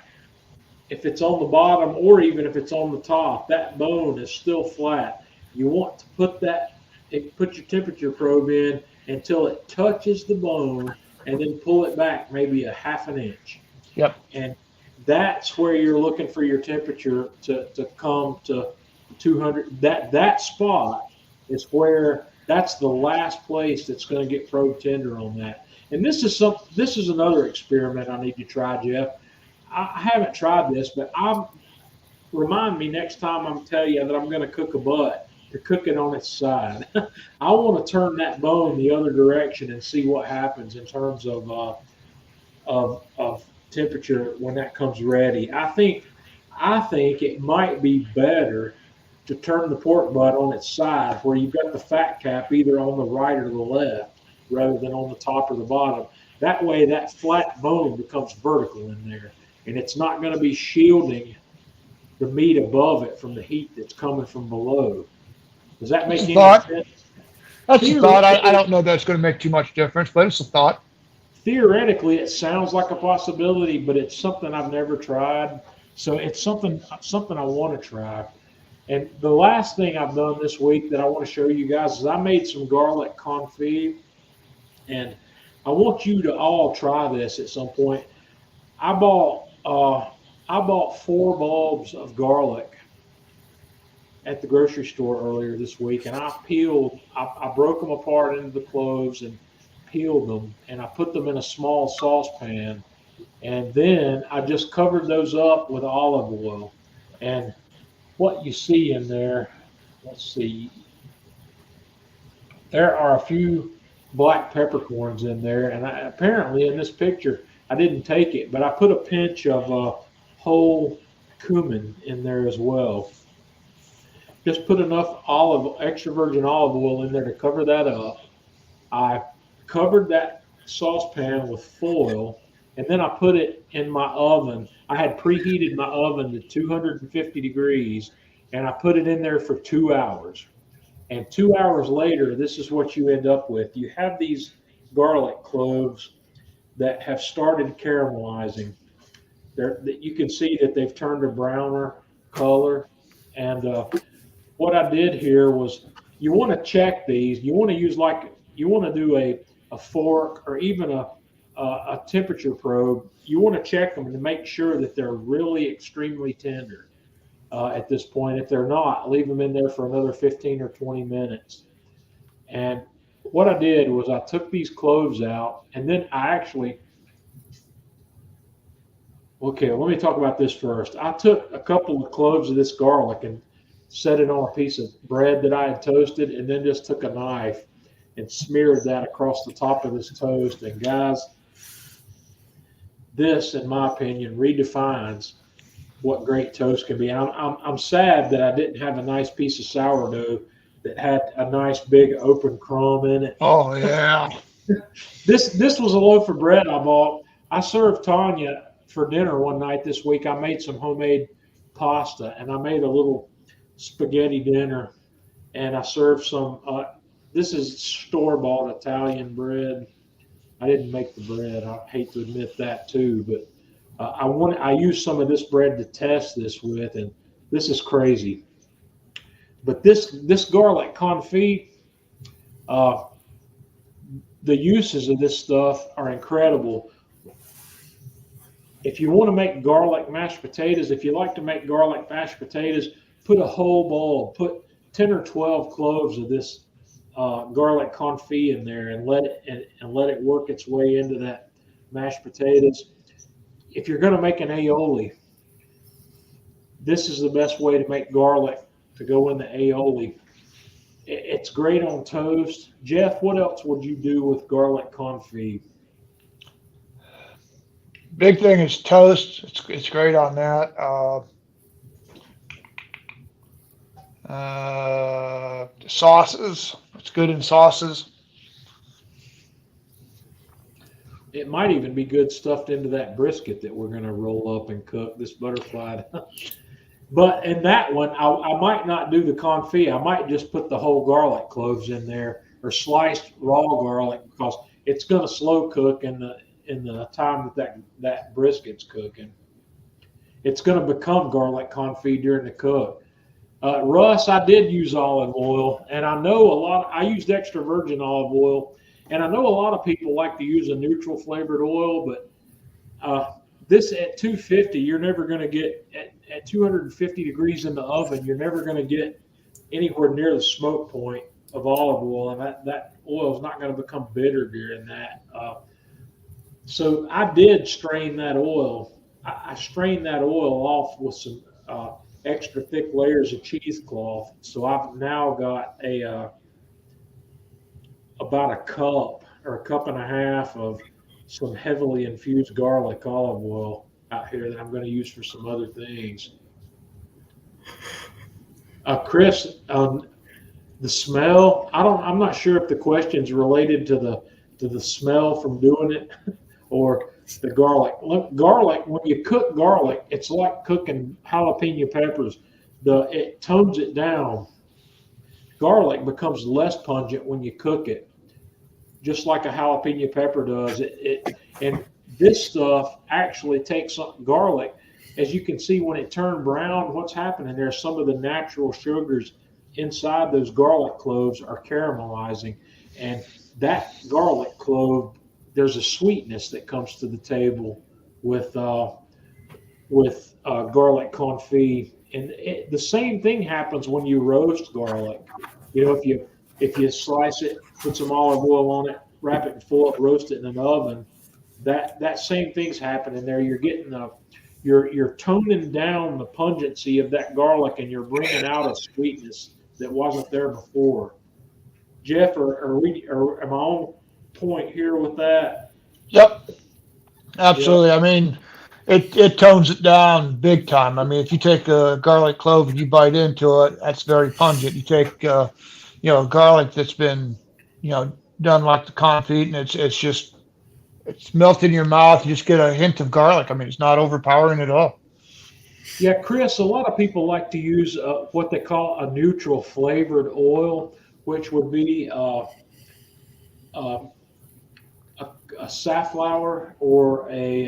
[SPEAKER 1] if it's on the bottom or even if it's on the top, that bone is still flat. You want to put your temperature probe in until it touches the bone, and then pull it back maybe a half an inch.
[SPEAKER 2] Yep.
[SPEAKER 1] And that's where you're looking for your temperature to come to 200. That spot is where that's the last place that's going to get probe tender on that. And this is another experiment I need to try, Jeff. I haven't tried this, but remind me next time I'm tell you that I'm going to cook a butt to cook it on its side. I want to turn that bone the other direction and see what happens in terms of temperature when that comes ready. I think it might be better to turn the pork butt on its side where you've got the fat cap either on the right or the left rather than on the top or the bottom. That way that flat bone becomes vertical in there and it's not going to be shielding the meat above it from the heat that's coming from below. Does that
[SPEAKER 2] It's
[SPEAKER 1] make
[SPEAKER 2] a
[SPEAKER 1] any
[SPEAKER 2] thought.
[SPEAKER 1] sense?
[SPEAKER 2] That's a thought. I
[SPEAKER 1] Theoretically,
[SPEAKER 2] don't know that it's going to make too much difference, but it's a thought.
[SPEAKER 1] theoretically it sounds like a possibility, but it's something I've never tried. So it's something I want to try. And the last thing I've done this week that I want to show you guys is I made some garlic confit, and I want you to all try this at some point. I bought uh, I bought 4 bulbs of garlic at the grocery store earlier this week, and I broke them apart into the cloves and peeled them, and I put them in a small saucepan. And then I just covered those up with olive oil. And what you see in there, let's see, there are a few black peppercorns in there. And apparently in this picture, I didn't take it, but I put a pinch of whole cumin in there as well. Just put enough extra virgin olive oil in there to cover that up. I covered that saucepan with foil, and then I put it in my oven. I had preheated my oven to 250 degrees, and I put it in there for 2 hours. And 2 hours later, this is what you end up with. You have these garlic cloves that have started caramelizing. You can see that they've turned a browner color. And what I did here was, you want to check these. You want to use you want to do a fork or even a temperature probe. You want to check them to make sure that they're really extremely tender at this point. If they're not, leave them in there for another 15 or 20 minutes. And what I did was I took these cloves out, and then okay, let me talk about this first. I took a couple of cloves of this garlic and set it on a piece of bread that I had toasted, and then just took a knife and smeared that across the top of this toast. And guys, this, in my opinion, redefines what great toast can be. I'm sad that I didn't have a nice piece of sourdough that had a nice big open crumb in it.
[SPEAKER 2] Oh yeah.
[SPEAKER 1] This was a loaf of bread I bought. I served Tanya for dinner one night this week. I made some homemade pasta, and I made a little spaghetti dinner, and I served some. This is store-bought Italian bread. I didn't make the bread. I hate to admit that too, but I used some of this bread to test this with, and this is crazy. But this garlic confit, the uses of this stuff are incredible. If you want to make garlic mashed potatoes, if you like to make garlic mashed potatoes, put a whole bowl, put 10 or 12 cloves of this garlic confit in there, and let it work its way into that mashed potatoes. If you're going to make an aioli, this is the best way to make garlic to go in the aioli. It's great on toast. Jeff, what else would you do with garlic confit?
[SPEAKER 2] Big thing is toast. It's great on that. Sauces. It's good in sauces.
[SPEAKER 1] It might even be good stuffed into that brisket that we're going to roll up and cook, this butterfly. But in that one, I might not do the confit. I might just put the whole garlic cloves in there, or sliced raw garlic, because it's going to slow cook in the time that brisket's cooking. It's going to become garlic confit during the cook. Russ, I did use olive oil, and I used extra virgin olive oil, and I know a lot of people like to use a neutral flavored oil, but this at 250, you're never going to get at 250 degrees in the oven. You're never going to get anywhere near the smoke point of olive oil, and that oil is not going to become bitter during that. So I did strain that oil. I strained that oil off with some extra thick layers of cheesecloth. So I've now got about a cup or a cup and a half of some heavily infused garlic olive oil out here that I'm going to use for some other things. Chris, the smell, I'm not sure if the question's related to the smell from doing it or the garlic. Look, garlic, when you cook garlic, it's like cooking jalapeno peppers. It tones it down. Garlic becomes less pungent when you cook it, just like a jalapeno pepper does. And this stuff actually takes garlic. As you can see, when it turned brown, what's happening there? Some of the natural sugars inside those garlic cloves are caramelizing, and that garlic clove, there's a sweetness that comes to the table with garlic confit. And the same thing happens when you roast garlic. You know, if you slice it, put some olive oil on it, wrap it in foil, roast it in an oven. That same thing's happening there. You're getting you're toning down the pungency of that garlic, and you're bringing out a sweetness that wasn't there before. Jeff, am I on point here with that?
[SPEAKER 2] Yep,
[SPEAKER 1] Yep.
[SPEAKER 2] absolutely. I mean, it tones it down big time. I mean, if you take a garlic clove and you bite into it, that's very pungent. You take garlic that's been done like the confit, and it's melting in your mouth. You just get a hint of garlic. I mean, it's not overpowering at all.
[SPEAKER 1] Yeah, Chris, a lot of people like to use what they call a neutral flavored oil, which would be uh, a safflower or a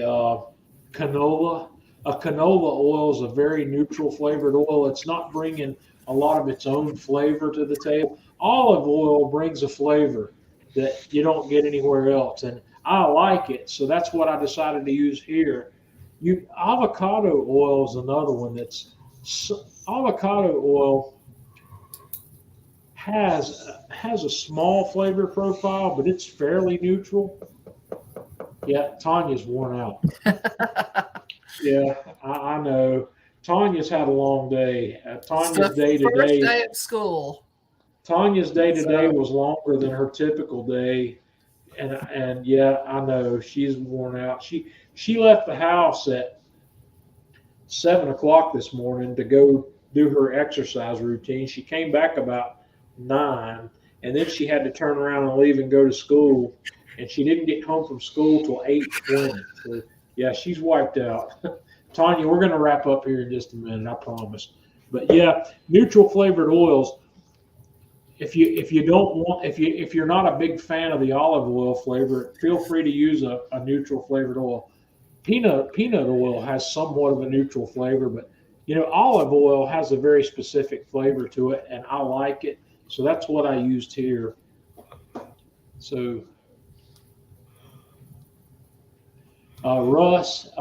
[SPEAKER 1] canola. A canola oil is a very neutral flavored oil. It's not bringing a lot of its own flavor to the table. Olive oil brings a flavor that you don't get anywhere else, and I like it. So that's what I decided to use here. Avocado oil is another one avocado oil has a small flavor profile, but it's fairly neutral. Yeah, Tanya's worn out. Yeah, I know. Tanya's had a long day.
[SPEAKER 3] It's the first day at school.
[SPEAKER 1] Tanya's day to day
[SPEAKER 3] So
[SPEAKER 1] was longer than her typical day, and yeah, I know she's worn out. She left the house at 7 o'clock this morning to go do her exercise routine. She came back about 9, and then she had to turn around and leave and go to school. And she didn't get home from school till 8:20. So yeah, she's wiped out. Tanya, we're going to wrap up here in just a minute, I promise. But yeah, neutral flavored oils. If you're not a big fan of the olive oil flavor, feel free to use a neutral flavored oil. Peanut oil has somewhat of a neutral flavor, but olive oil has a very specific flavor to it, and I like it. So that's what I used here. So Russ,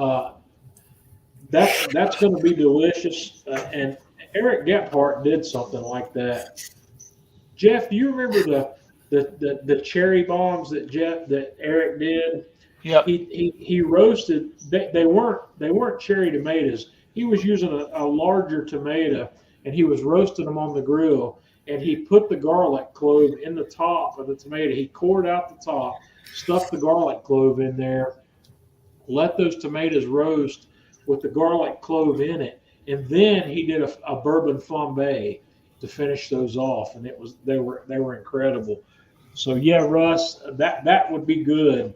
[SPEAKER 1] that's going to be delicious. And Eric Gephardt did something like that. Jeff, do you remember the cherry bombs that Eric did?
[SPEAKER 2] Yep.
[SPEAKER 1] He roasted. They weren't cherry tomatoes. He was using a larger tomato, and he was roasting them on the grill. And he put the garlic clove in the top of the tomato. He cored out the top, stuffed the garlic clove in there, let those tomatoes roast with the garlic clove in it, and then he did a bourbon flambe to finish those off, and they were incredible. So yeah, Russ, that would be good,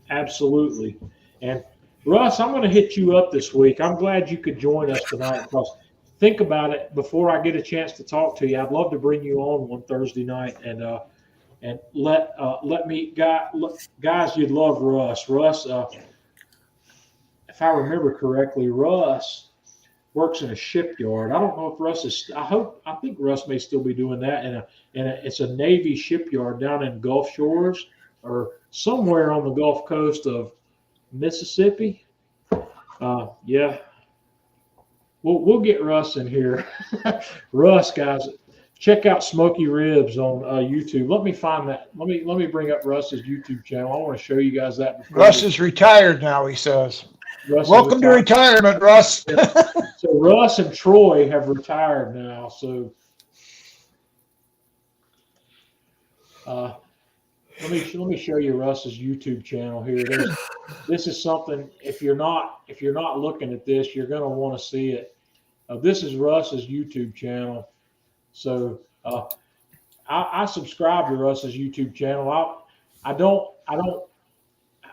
[SPEAKER 1] absolutely. And Russ, I'm going to hit you up this week. I'm glad you could join us tonight because think about it. Before I get a chance to talk to you, I'd love to bring you on one Thursday night and let me guys. You'd love Russ. Russ, if I remember correctly, Russ works in a shipyard. I don't know if Russ is. I think Russ may still be doing that. It's a Navy shipyard down in Gulf Shores or somewhere on the Gulf Coast of Mississippi. Yeah, we'll get Russ in here. Russ, guys, check out Smoky Ribs on YouTube. Let me find that. Let me bring up Russ's YouTube channel. I want to show you guys that.
[SPEAKER 2] Russ is retired now, he says.
[SPEAKER 1] Russ
[SPEAKER 2] Welcome to retirement, Russ.
[SPEAKER 1] So Russ and Troy have retired now. So let me show you Russ's YouTube channel here. This is something. If you're not looking at this, you're going to want to see it. This is Russ's YouTube channel. So I subscribe to Russ's YouTube channel. I don't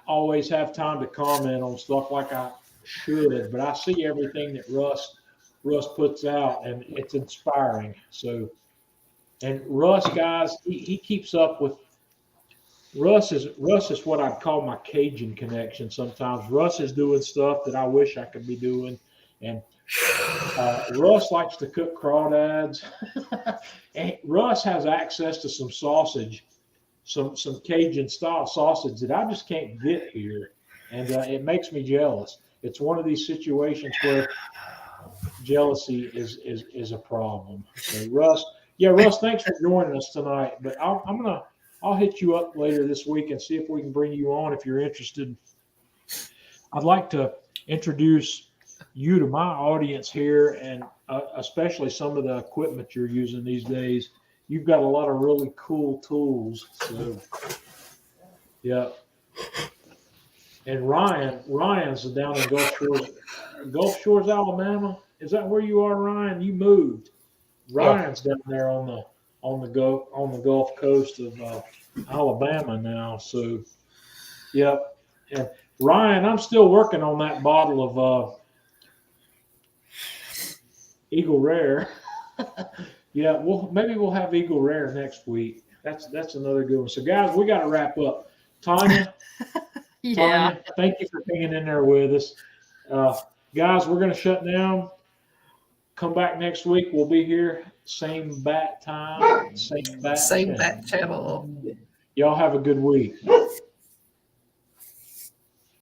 [SPEAKER 1] always have time to comment on stuff like I should, but I see everything that Russ puts out, and it's inspiring. So, and Russ, guys, he keeps up with. Russ is what I'd call my Cajun connection. Sometimes Russ is doing stuff that I wish I could be doing, and Russ likes to cook crawdads. And Russ has access to some sausage, some Cajun style sausage that I just can't get here, and it makes me jealous. It's one of these situations where jealousy is a problem. So Russ, thanks for joining us tonight. But I'll I'll hit you up later this week and see if we can bring you on if you're interested. I'd like to introduce you to my audience here, and especially some of the equipment you're using these days. You've got a lot of really cool tools. So, yeah. And Ryan's down in Gulf Shores, Alabama. Is that where you are, Ryan? You moved. Ryan's down there on the Gulf Coast of Alabama now. So, yep. And Ryan, I'm still working on that bottle of Eagle Rare. Yeah, maybe we'll have Eagle Rare next week. That's another good one. So, guys, we got to wrap up. Tanya, thank you for hanging in there with us. Guys, we're going to shut down. Come back next week. We'll be here, same bat time, same bat channel.
[SPEAKER 3] channel.
[SPEAKER 1] Y'all have a good week.